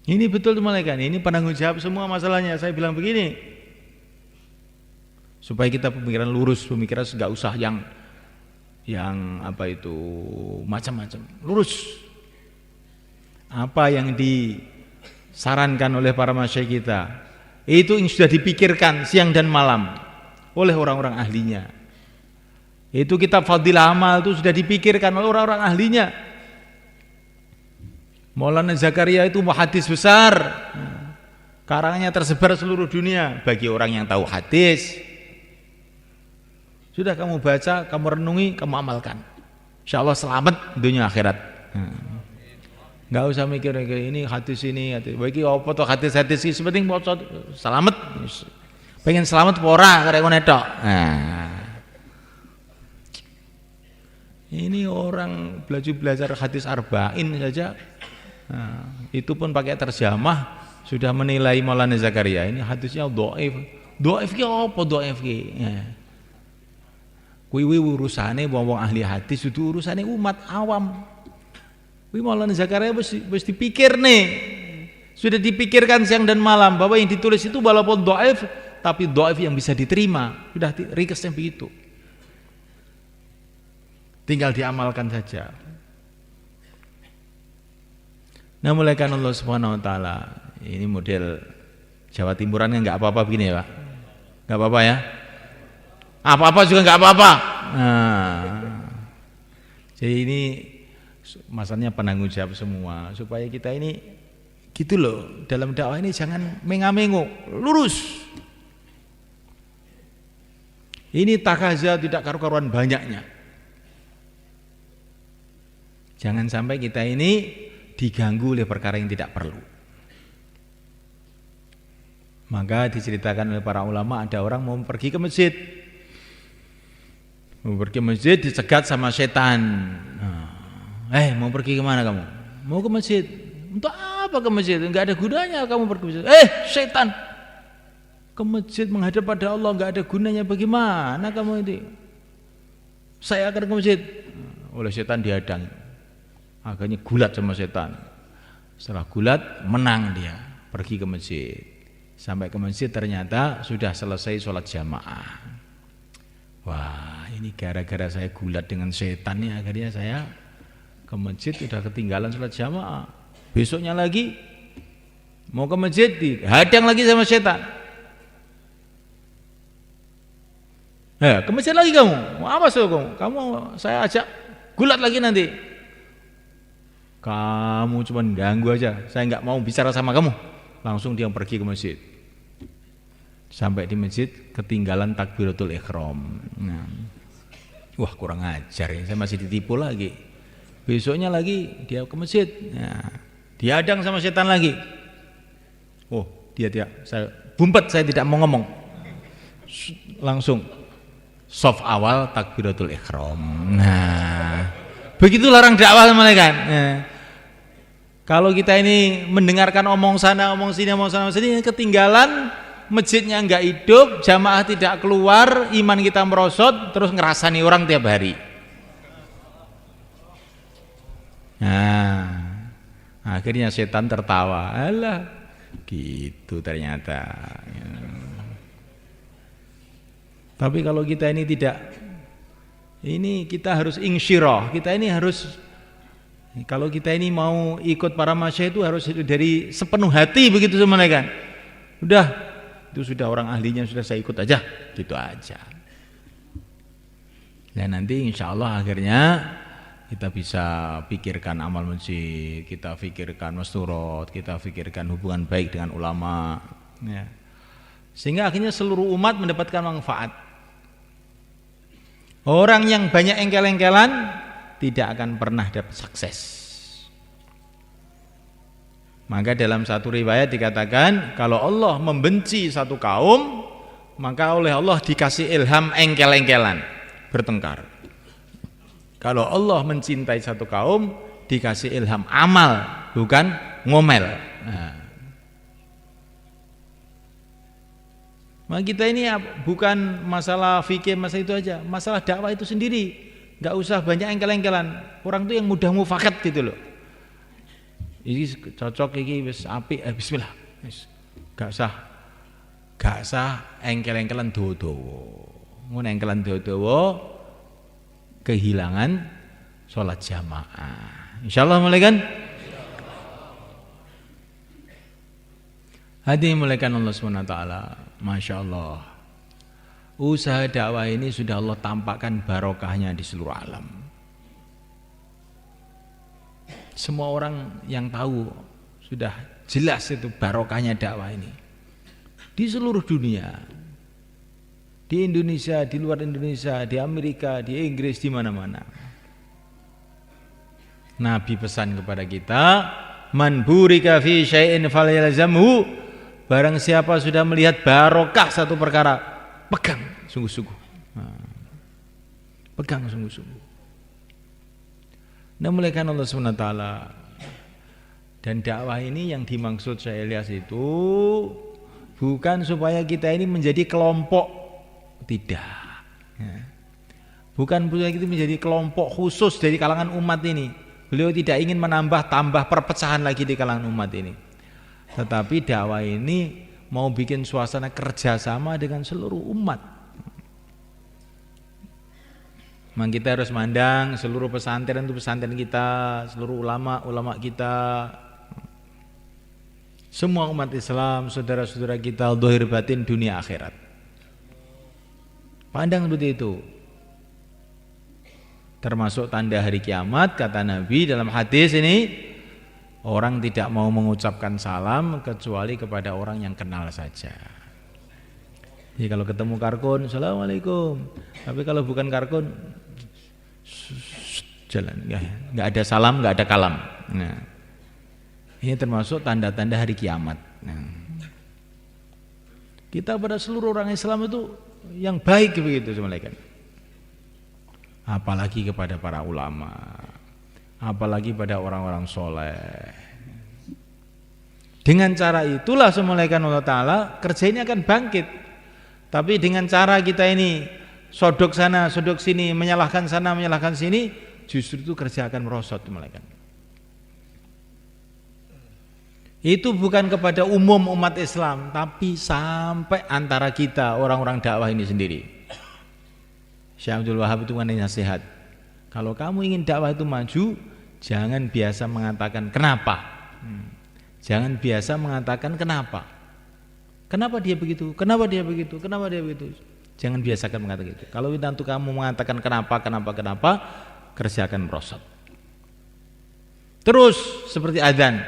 Ini betul teman-teman, ini penanggung jawab semua masalahnya. Saya bilang begini, supaya kita pemikiran lurus, pemikiran nggak usah yang apa itu macam-macam, lurus. Apa yang disarankan oleh para masyayikh kita itu sudah dipikirkan siang dan malam oleh orang-orang ahlinya. Itu kitab Fadilah Amal itu sudah dipikirkan oleh orang-orang ahlinya. Maulana Zakaria itu muhadis besar, karangannya tersebar seluruh dunia. Bagi orang yang tahu hadis, sudah kamu baca, kamu renungi, kamu amalkan, insya Allah selamat dunia akhirat. Nggak usah mikir ini hadis ini, bagi apa tuh hadis-hadis ini, sepenting selamat. Pengen selamat pora karek ngono tok. Ini orang belajar hadis arba'in saja. Itu pun pakai terjemah sudah menilai Maulana Zakaria ini hadisnya dhaif. Dhaif ki apa dhaif ki? Kuwi urusane wong-wong ahli hadis, itu urusane umat awam. Kuwi Maulana Zakaria wis dipikir nih. Sudah dipikirkan siang dan malam bahwa yang ditulis itu walaupun dhaif tapi dhaif yang bisa diterima. Sudah ringkasnya begitu. Tinggal diamalkan saja. Nah, mulaikan Allah Subhanahu wa taala. Ini model Jawa Timuran kan enggak apa-apa begini ya, Pak. Enggak apa-apa ya. Apa-apa juga enggak apa-apa. Jadi ini masanya penanggung jawab semua supaya kita ini gitu loh, dalam dakwah ini jangan menga-mengo, lurus. Ini takaza tidak karu-karuan banyaknya. Jangan sampai kita ini diganggu oleh perkara yang tidak perlu. Maka diceritakan oleh para ulama, ada orang mau pergi ke masjid. Mau pergi ke masjid dicegat sama setan. Mau pergi kemana kamu? Mau ke masjid. Untuk apa ke masjid? Enggak ada gunanya kamu pergi ke masjid. Setan, ke masjid menghadap pada Allah enggak ada gunanya, bagaimana kamu ini? Saya akan ke masjid. Oleh setan dihadang. Akhirnya gulat sama setan. Setelah gulat menang dia, pergi ke masjid. Sampai ke masjid ternyata sudah selesai sholat jamaah. Wah, ini gara-gara saya gulat dengan setan nih, akhirnya saya ke masjid sudah ketinggalan sholat jamaah. Besoknya lagi mau ke masjid dihadang lagi sama setan. Ke masjid lagi kamu. Mau apa sih kamu? Kamu saya ajak gulat lagi nanti. Kamu cuma ganggu aja, saya nggak mau bicara sama kamu. Langsung dia pergi ke masjid. Sampai di masjid ketinggalan takbiratul ihram. Nah, wah kurang ajar ya, saya masih ditipu lagi. Besoknya lagi dia ke masjid. Nah, dihadang sama setan lagi. Oh dia saya bumpet, saya tidak mau ngomong. Langsung soft awal takbiratul ihram. Nah, begitu larang dakwah mereka. Nah, kalau kita ini mendengarkan omong sana, omong sini, ketinggalan, masjidnya enggak hidup, jamaah tidak keluar, iman kita merosot, terus ngerasani orang tiap hari. Nah, akhirnya setan tertawa. Alah, gitu ternyata. Ya. Tapi kalau kita ini tidak, ini kita harus insyirah, kita ini harus, kalau kita ini mau ikut para masyayikh itu harus dari sepenuh hati begitu semuanya kan. Udah, itu sudah orang ahlinya, sudah saya ikut aja, gitu aja. Dan nanti insya Allah akhirnya kita bisa pikirkan amal masjid, kita pikirkan masturot, kita pikirkan hubungan baik dengan ulama, ya. Sehingga akhirnya seluruh umat mendapatkan manfaat. Orang yang banyak engkel-engkelan tidak akan pernah dapat sukses. Maka dalam satu riwayat dikatakan kalau Allah membenci satu kaum, maka oleh Allah dikasih ilham engkel-engkelan, bertengkar. Kalau Allah mencintai satu kaum, dikasih ilham amal, bukan ngomel. Nah. Maka kita ini bukan masalah fikih, masalah itu aja, masalah dakwah itu sendiri. Enggak usah banyak engkel-engkelan. Orang itu yang mudah mufakat gitu loh. Ini cocok iki wis apik, bismillah. Wis. Gak usah engkel-engkelan dawa-dawa. Ngono engkelan dawa-dawa kehilangan sholat jamaah. Insyaallah mulai kan? Hadirin mulaikan Allah SWT. Masya Allah. Usaha dakwah ini sudah Allah tampakkan barokahnya di seluruh alam. Semua orang yang tahu sudah jelas itu barokahnya dakwah ini di seluruh dunia, di Indonesia, di luar Indonesia, di Amerika, di Inggris, di mana-mana. Nabi pesan kepada kita, man burika fi syai'in falyalzamhu. Barang siapa sudah melihat barokah satu perkara, pegang sungguh-sungguh. Pegang sungguh-sungguh. Nah, mulaikan Allah SWT. Dan dakwah ini yang dimaksud saya lihat itu bukan supaya kita ini menjadi kelompok, tidak. Bukan supaya kita menjadi kelompok khusus dari kalangan umat ini. Beliau tidak ingin tambah perpecahan lagi di kalangan umat ini. Tetapi dakwah ini mau bikin suasana kerjasama dengan seluruh umat. Memang kita harus mandang seluruh pesantren itu pesantren kita, seluruh ulama kita, semua umat Islam, saudara-saudara kita, zahir batin dunia akhirat. Pandang seperti itu. Termasuk tanda hari kiamat, kata Nabi dalam hadis ini, orang tidak mau mengucapkan salam kecuali kepada orang yang kenal saja. Jadi kalau ketemu karkun, assalamualaikum. Tapi kalau bukan karkun, jalan, nggak ada salam, nggak ada kalam. Nah, ini termasuk tanda-tanda hari kiamat. Nah, kita pada seluruh orang Islam itu yang baik begitu sebenarnya. Apalagi kepada para ulama, apalagi pada orang-orang soleh. Dengan cara itulah semuanya Allah Ta'ala kerja ini akan bangkit. Tapi dengan cara kita ini sodok sana, sodok sini, menyalahkan sana, menyalahkan sini, justru itu kerja akan merosot semuanya. Itu bukan kepada umum umat Islam, tapi sampai antara kita orang-orang dakwah ini sendiri. Syekh Abdul Wahab itu mengenai nasihat. Kalau kamu ingin dakwah itu maju, jangan biasa mengatakan kenapa. Jangan biasa mengatakan kenapa. Kenapa dia begitu? Kenapa dia begitu? Kenapa dia begitu? Jangan biasakan mengatakan itu. Kalau nanti kamu mengatakan kenapa, kerja akan merosot. Terus seperti adzan.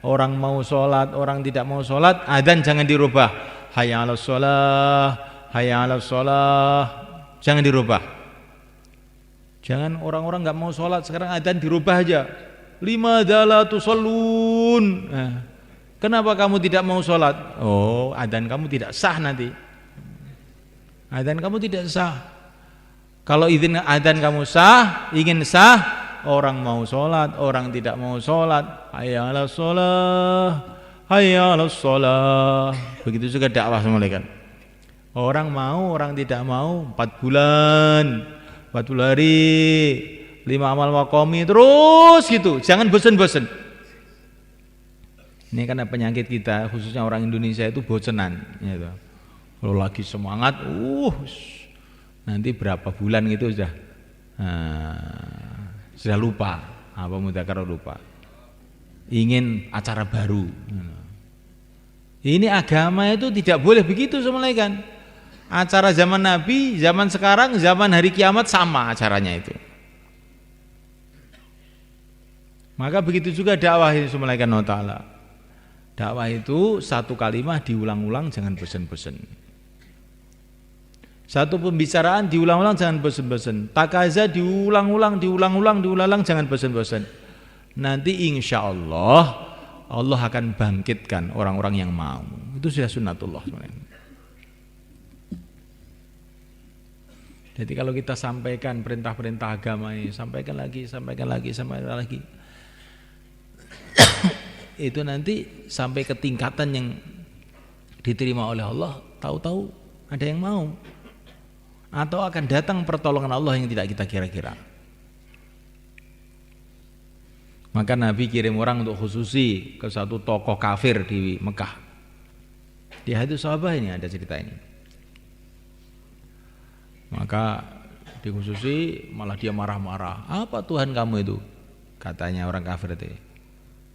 Orang mau sholat, orang tidak mau sholat, adzan jangan dirubah. Hayya 'alas shalah, hayya 'alas shalah. Jangan dirubah. Jangan orang-orang enggak mau sholat sekarang adzan dirubah aja. Limadza la tusallun. Kenapa kamu tidak mau sholat? Oh, adzan kamu tidak sah nanti. Adzan kamu tidak sah. Kalau izin adzan kamu sah, ingin sah, orang mau sholat, orang tidak mau sholat. Hayya 'alas shalah, hayya 'alas shalah. Begitu juga dakwah semuanya kan. Orang mau, orang tidak mau, 4 bulan, 40 hari, 5 amal maqami terus gitu. Jangan bosan-bosan. Ini karena penyakit kita, khususnya orang Indonesia itu bosenan. Gitu. Kalau lagi semangat, nanti berapa bulan gitu sudah lupa, apa mudzakarah lupa. Ingin acara baru. Ini agama itu tidak boleh begitu semuanya kan. Acara zaman Nabi, zaman sekarang, zaman hari kiamat sama acaranya itu. Maka begitu juga dakwah ini semuanya kan Allah Ta'ala. Dakwah itu satu kalimat diulang-ulang, jangan bosan-bosan. Satu pembicaraan diulang-ulang, jangan bosan-bosan. Takaza diulang-ulang, jangan bosan-bosan. Nanti insya Allah akan bangkitkan orang-orang yang mau. Itu sudah sunnatullah sebenarnya. Jadi kalau kita sampaikan perintah-perintah agama ini, sampaikan lagi. Itu nanti sampai ke tingkatan yang diterima oleh Allah, tahu-tahu ada yang mau. Atau akan datang pertolongan Allah yang tidak kita kira-kira. Maka Nabi kirim orang untuk khususi ke satu tokoh kafir di Mekah. Di hadits sahabat ini ada cerita ini. Maka dikhususi malah dia marah-marah. Apa Tuhan kamu itu? Katanya orang kafir itu.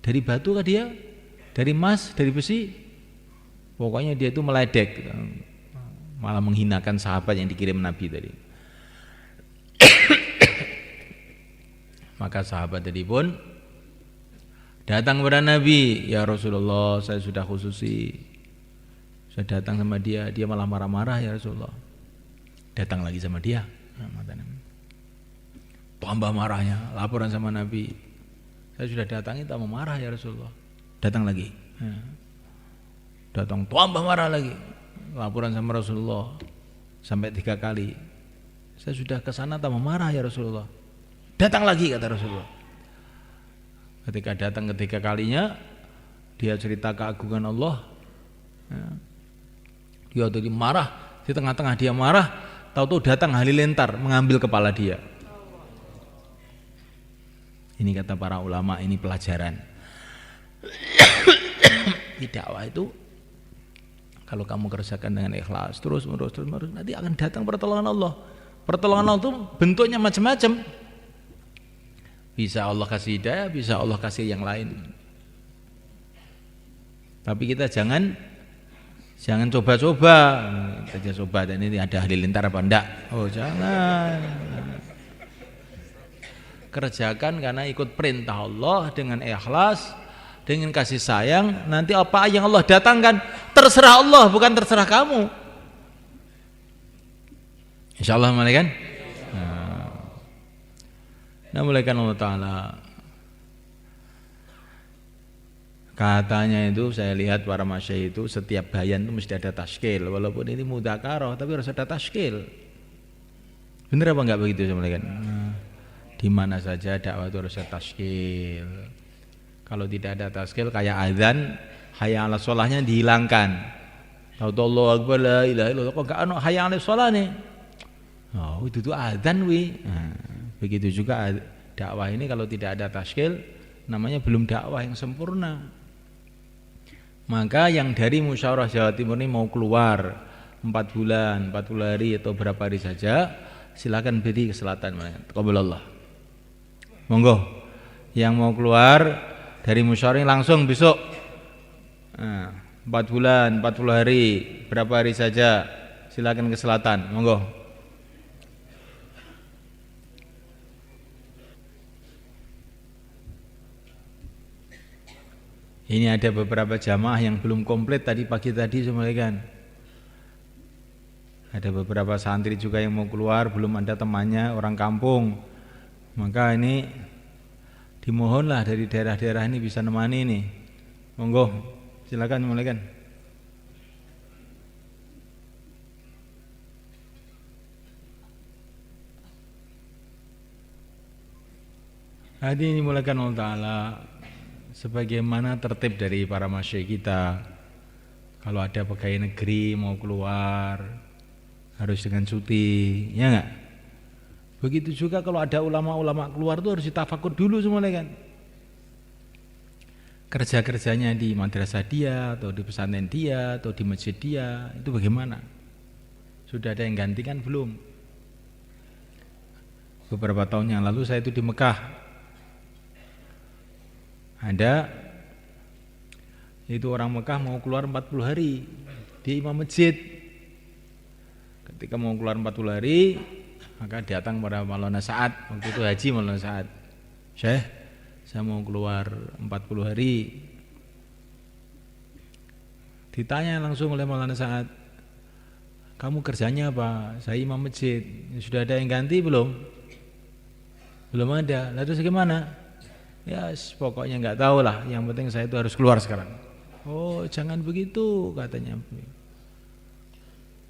Dari batu kah dia? Dari emas? Dari besi? Pokoknya dia itu meledek, malah menghinakan sahabat yang dikirim Nabi tadi. Maka sahabat tadi pun datang kepada Nabi, ya Rasulullah, saya sudah khususi, saya datang sama dia malah marah-marah ya Rasulullah. Datang lagi sama dia, tambah marahnya, laporan sama Nabi. Saya sudah datangi tak mau marah ya Rasulullah. Datang lagi. Datang tambah marah lagi. Laporan sama Rasulullah sampai 3 kali. Saya sudah ke sana tak mau marah ya Rasulullah. Datang lagi kata Rasulullah. Ketika datang ketiga kalinya, dia cerita keagungan Allah. Dia tadi marah, di tengah-tengah dia marah, tahu-tahu datang halilintar mengambil kepala dia. Ini kata para ulama, ini pelajaran. Di dakwah itu kalau kamu kerjakan dengan ikhlas terus menerus nanti akan datang pertolongan Allah. Pertolongan Allah itu bentuknya macam-macam. Bisa Allah kasih hidayah, bisa Allah kasih yang lain. Tapi kita jangan coba-coba. Kita coba dan ini ada halilintar apa enggak? Oh, jangan. Kerjakan karena ikut perintah Allah dengan ikhlas, dengan kasih sayang. Nanti apa yang Allah datangkan terserah Allah, bukan terserah kamu. Insyaallah mulai kan? Nah mulai kan Allah Ta'ala. Katanya itu saya lihat para masyayikh itu setiap bayan itu mesti ada tashkil. Walaupun ini mudzakarah tapi harus ada tashkil. Bener apa enggak begitu saya mulai kan? Di mana saja dakwah itu harus ada tashkil. Kalau tidak ada tashkil kayak azan, hayya 'alas sholahnya dihilangkan. Tahu Allahu akbar la ilaha illallah kok enggak ono hayya 'alas sholah nih. Oh, itu tuh azan wi. Begitu juga dakwah ini kalau tidak ada tashkil namanya belum dakwah yang sempurna. Maka yang dari musyawarah Jawa Timur ini mau keluar 4 bulan, 40 hari atau berapa hari saja, silakan beri ke selatan. Qabulallah. Monggo, yang mau keluar dari musyawarah langsung besok 4 bulan, 40 hari, berapa hari saja, silakan ke selatan, monggo. Ini ada beberapa jamaah yang belum komplit tadi pagi tadi kan. Ada beberapa santri juga yang mau keluar, belum ada temannya, orang kampung. Maka ini dimohonlah dari daerah-daerah ini bisa nemani nih. Monggo, silakan mulaikan. Hadirin dimulakan Allah Ta'ala, sebagaimana tertib dari para masyayikh kita, kalau ada pegawai negeri mau keluar harus dengan cuti, ya enggak? Begitu juga kalau ada ulama-ulama keluar tuh harus ditafakur dulu semuanya kan. Kerja-kerjanya di madrasah dia atau di pesantren dia atau di masjid dia itu bagaimana? Sudah ada yang gantikan belum? Beberapa tahun yang lalu saya itu di Mekah. Ada itu orang Mekah mau keluar 40 hari di imam masjid. Ketika mau keluar 40 hari, maka datang pada Maulana Sa'ad, waktu itu haji Maulana Sa'ad. Syekh, saya mau keluar 40 hari. Ditanya langsung oleh Maulana Sa'ad, kamu kerjanya apa? Saya imam masjid. Sudah ada yang ganti belum? Belum ada. Lalu terus gimana? Ya pokoknya nggak tahu lah, yang penting saya itu harus keluar sekarang. Oh jangan begitu katanya.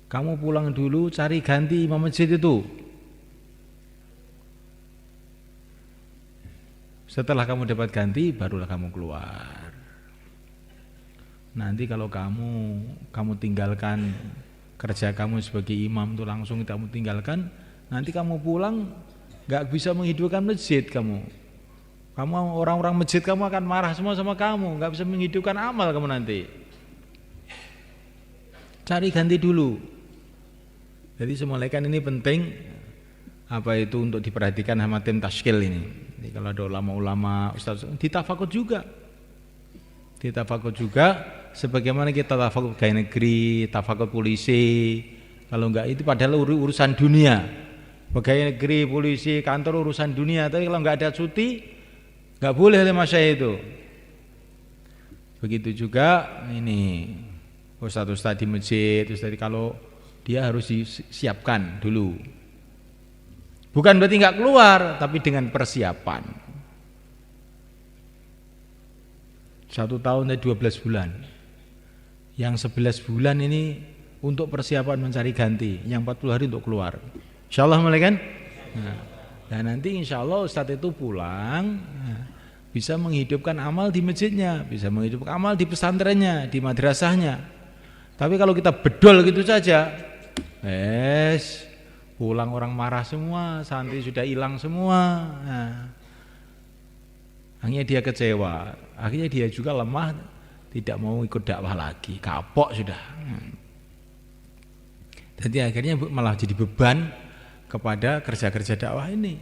Kamu pulang dulu cari ganti imam masjid itu. Setelah kamu dapat ganti barulah kamu keluar. Nanti kalau kamu tinggalkan kerja kamu sebagai imam itu langsung kamu tinggalkan, nanti kamu pulang nggak bisa menghidupkan masjid kamu. Kamu orang-orang masjid kamu akan marah semua sama kamu, nggak bisa menghidupkan amal kamu nanti. Cari ganti dulu. Jadi semulaikan ini penting apa itu untuk diperhatikan sama tim tashkil ini. Jadi kalau ada ulama-ulama, ustaz, ditafakut juga. Ditafakut juga sebagaimana kita tafakut pegawai negeri, tafakut polisi. Kalau enggak itu padahal urusan dunia. Pegawai negeri, polisi, kantor urusan dunia, tapi kalau enggak ada cuti nggak boleh oleh masyayikh itu. Begitu juga ini ustadz-ustadz di masjid, ustadz kalau dia harus disiapkan dulu. Bukan berarti nggak keluar, tapi dengan persiapan. 1 tahun dan 12 bulan. Yang 11 bulan ini untuk persiapan mencari ganti, yang 40 hari untuk keluar. Insyaallah mulai kan? Nah nanti insya Allah ustadz itu pulang bisa menghidupkan amal di masjidnya, bisa menghidupkan amal di pesantrennya, di madrasahnya. Tapi kalau kita bedol gitu saja, pulang orang marah semua, santri sudah hilang semua. Akhirnya dia kecewa, akhirnya dia juga lemah, tidak mau ikut dakwah lagi, kapok sudah. Jadi akhirnya malah jadi beban kepada kerja-kerja dakwah ini.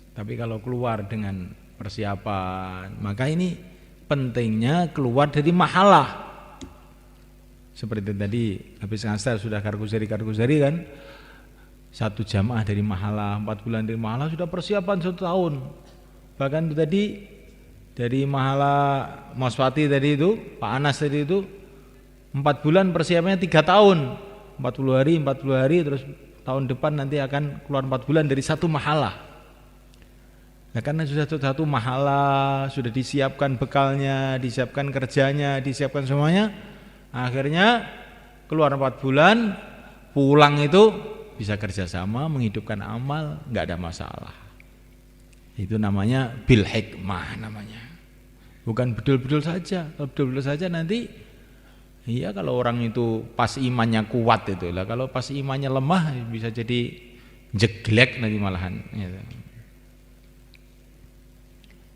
Tapi kalau keluar dengan persiapan, maka ini pentingnya keluar dari mahalah. Seperti tadi habis ngasar sudah karguzari kan, 1 jamaah dari mahalah, 4 bulan dari mahalah sudah persiapan 1 tahun. Bahkan itu tadi dari mahalah Maswati tadi itu, Pak Anas tadi itu 4 bulan persiapannya 3 tahun, 40 hari terus tahun depan nanti akan keluar 4 bulan dari 1 mahalah. Nah karena sudah 1 mahalah, sudah disiapkan bekalnya, disiapkan kerjanya, disiapkan semuanya, akhirnya keluar 4 bulan, pulang itu bisa kerjasama, menghidupkan amal, nggak ada masalah. Itu namanya bil hikmah namanya. Bukan bedul-bedul saja. Kalau bedul-bedul saja nanti, iya kalau orang itu pas imannya kuat itu lah. Kalau pas imannya lemah bisa jadi jeglek nanti malahan. Gitu.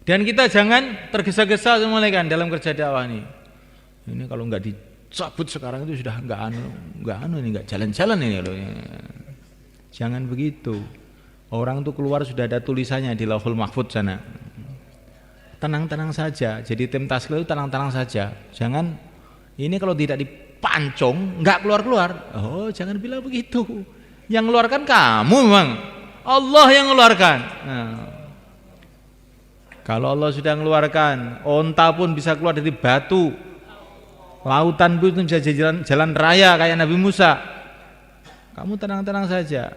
Dan kita jangan tergesa-gesa semuanya kan dalam kerja dakwah ini. Ini kalau nggak dicabut sekarang itu sudah nggak jalan-jalan ini loh. Jangan begitu. Orang itu keluar sudah ada tulisannya di Lauhul Mahfudz sana. Tenang-tenang saja. Jadi tim taskil itu tenang-tenang saja. Jangan ini kalau tidak dipancung nggak keluar-keluar. Oh jangan bilang begitu. Yang mengeluarkan kamu memang. Allah yang mengeluarkan. Nah. Kalau Allah sudah mengeluarkan, onta pun bisa keluar dari batu, lautan pun bisa jalan raya kayak Nabi Musa. Kamu tenang-tenang saja,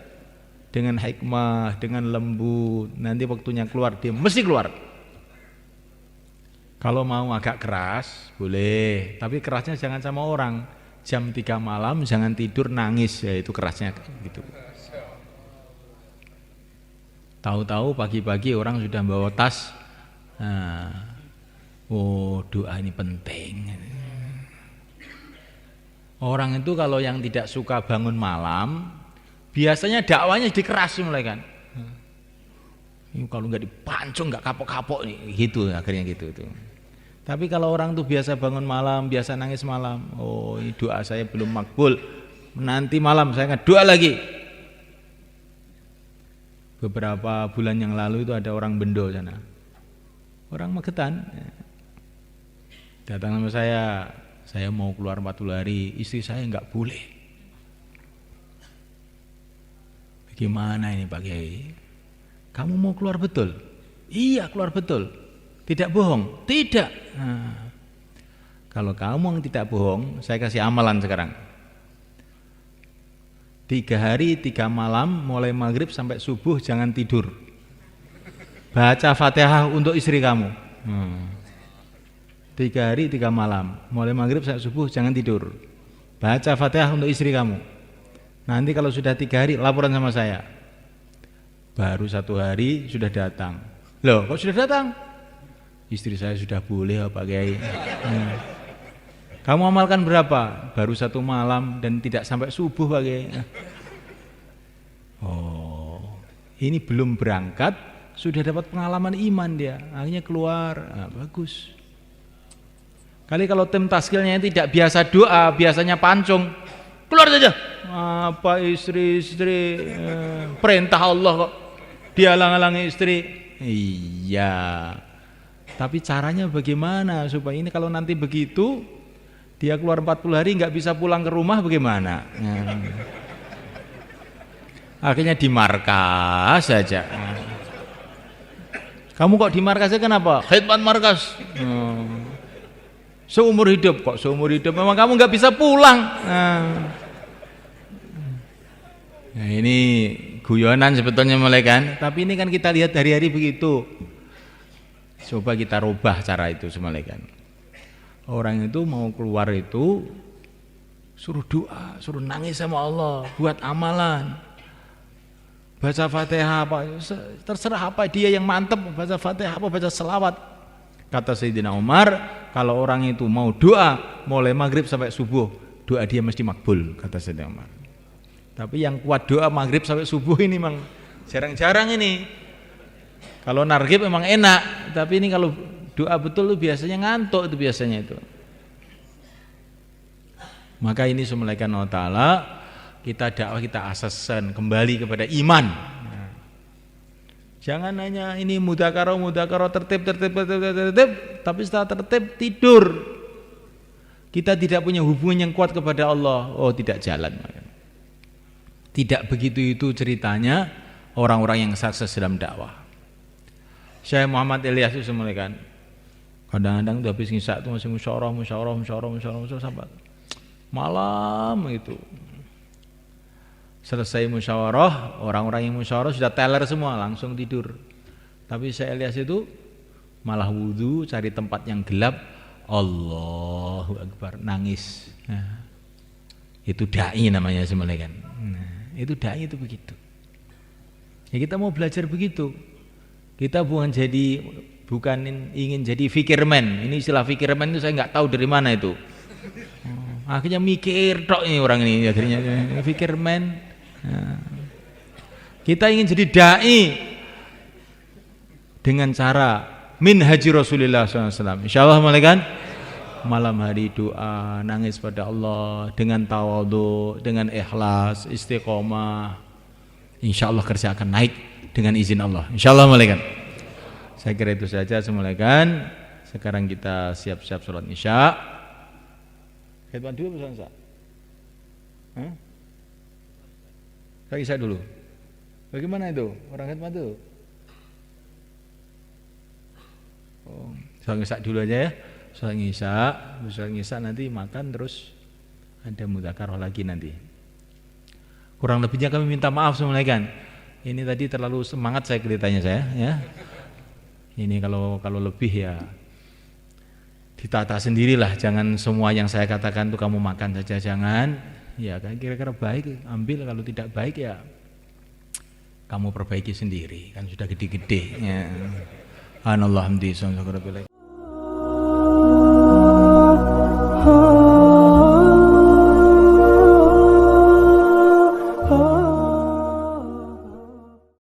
dengan hikmah, dengan lembut, nanti waktunya keluar dia mesti keluar. Kalau mau agak keras boleh, tapi kerasnya jangan sama orang. Jam 3 malam jangan tidur nangis, ya itu kerasnya gitu. Tahu-tahu pagi-pagi orang sudah bawa tas. Nah, oh doa ini penting. Orang itu kalau yang tidak suka bangun malam, biasanya dakwanya dikeras mulai kan. Ini kalau nggak dipancung nggak kapok-kapok nih, gitu akhirnya gitu tuh. Tapi kalau orang tuh biasa bangun malam, biasa nangis malam, oh ini doa saya belum makbul, nanti malam saya akan doa lagi. Beberapa bulan yang lalu itu ada orang Bendo sana, orang Magetan, datang sama saya mau keluar 40 hari, istri saya nggak boleh. Bagaimana ini Pak Kiai? Kamu mau keluar betul? Iya keluar betul. Tidak bohong? Tidak. Nah, kalau kamu yang tidak bohong, saya kasih amalan sekarang. 3 hari 3 malam, mulai maghrib sampai subuh jangan tidur. Baca Fatihah untuk istri kamu. 3 hari 3 malam, mulai maghrib sampai subuh jangan tidur. Baca Fatihah untuk istri kamu. Nanti kalau sudah 3 hari laporan sama saya. Baru 1 hari sudah datang. Loh, kok sudah datang? Istri saya sudah boleh Pak Kiai. Kamu amalkan berapa? Baru 1 malam dan tidak sampai subuh Pak Kiai. Oh, ini belum berangkat sudah dapat pengalaman iman dia. Akhirnya keluar. Nah, bagus. Kali kalau tim taskilnya tidak biasa doa, biasanya pancung, keluar saja. Apa istri-istri perintah Allah kok dihalang-halangi istri. Iya. Tapi caranya bagaimana supaya ini kalau nanti begitu dia keluar 40 hari nggak bisa pulang ke rumah bagaimana? Akhirnya di markas saja. Kamu kok di markasnya kenapa? Khidmat markas. Seumur hidup kok, seumur hidup memang kamu nggak bisa pulang. Nah, ini guyonan sebetulnya mulai kan, tapi ini kan kita lihat hari-hari begitu. Coba kita rubah cara itu semula kan. Orang itu mau keluar itu suruh doa, suruh nangis sama Allah, buat amalan. Baca Fatihah apa, terserah apa dia yang mantep, baca Fatihah apa baca selawat. Kata Sayyidina Umar, kalau orang itu mau doa mulai maghrib sampai subuh, doa dia mesti makbul, kata Sayyidina Umar. Tapi yang kuat doa maghrib sampai subuh ini memang jarang-jarang ini. Kalau nargib memang enak, tapi ini kalau doa betul itu biasanya ngantuk itu biasanya itu. Maka ini semulaikan Allah Ta'ala, kita dakwah, kita asasan kembali kepada iman. Jangan hanya ini mudzakarah tertib, tapi setelah tertib tidur. Kita tidak punya hubungan yang kuat kepada Allah. Oh, tidak jalan. Tidak begitu itu ceritanya orang-orang yang sukses dalam dakwah. Syekh Muhammad Ilyas itu semulakan. Kadang-kadang udah habis ngisak itu masih musyawarah sampai malam itu. Selesai musyawarah, orang-orang yang musyawarah sudah teler semua, langsung tidur. Tapi Syekh Ilyas itu malah wudu, cari tempat yang gelap, Allahu Akbar, nangis. Nah, itu dai namanya semulakan. Nah, itu dai itu begitu. Ya kita mau belajar begitu. Kita bukan ingin jadi fikirman. Ini istilah fikirman itu saya nggak tahu dari mana itu. Akhirnya mikir tok ini orang ini akhirnya fikirman. Nah, kita ingin jadi dai dengan cara min haji Rasulullah SAW. Insyaallah malaikat malam hari doa, nangis pada Allah dengan tawadhu, dengan ikhlas, istiqomah. Insyaallah kerja akan naik dengan izin Allah. Insyaallah malaikat. Saya kira itu saja semulaikan. Sekarang kita siap-siap sholat Isya. Khidmat dulu pesan Sa? Saya Isya dulu. Bagaimana itu? Orang khidmat itu? Sholat isya dulu aja ya. Sholat isya nanti makan terus ada mudzakarah lagi nanti. Kurang lebihnya kami minta maaf semuanya kan. Ini tadi terlalu semangat saya ceritanya saya ya. Ini kalau lebih ya ditata sendirilah, jangan semua yang saya katakan tuh kamu makan saja, jangan. Ya kan kira-kira baik ambil, kalau tidak baik ya kamu perbaiki sendiri, kan sudah gede-gede ya. Anallahu hamdi.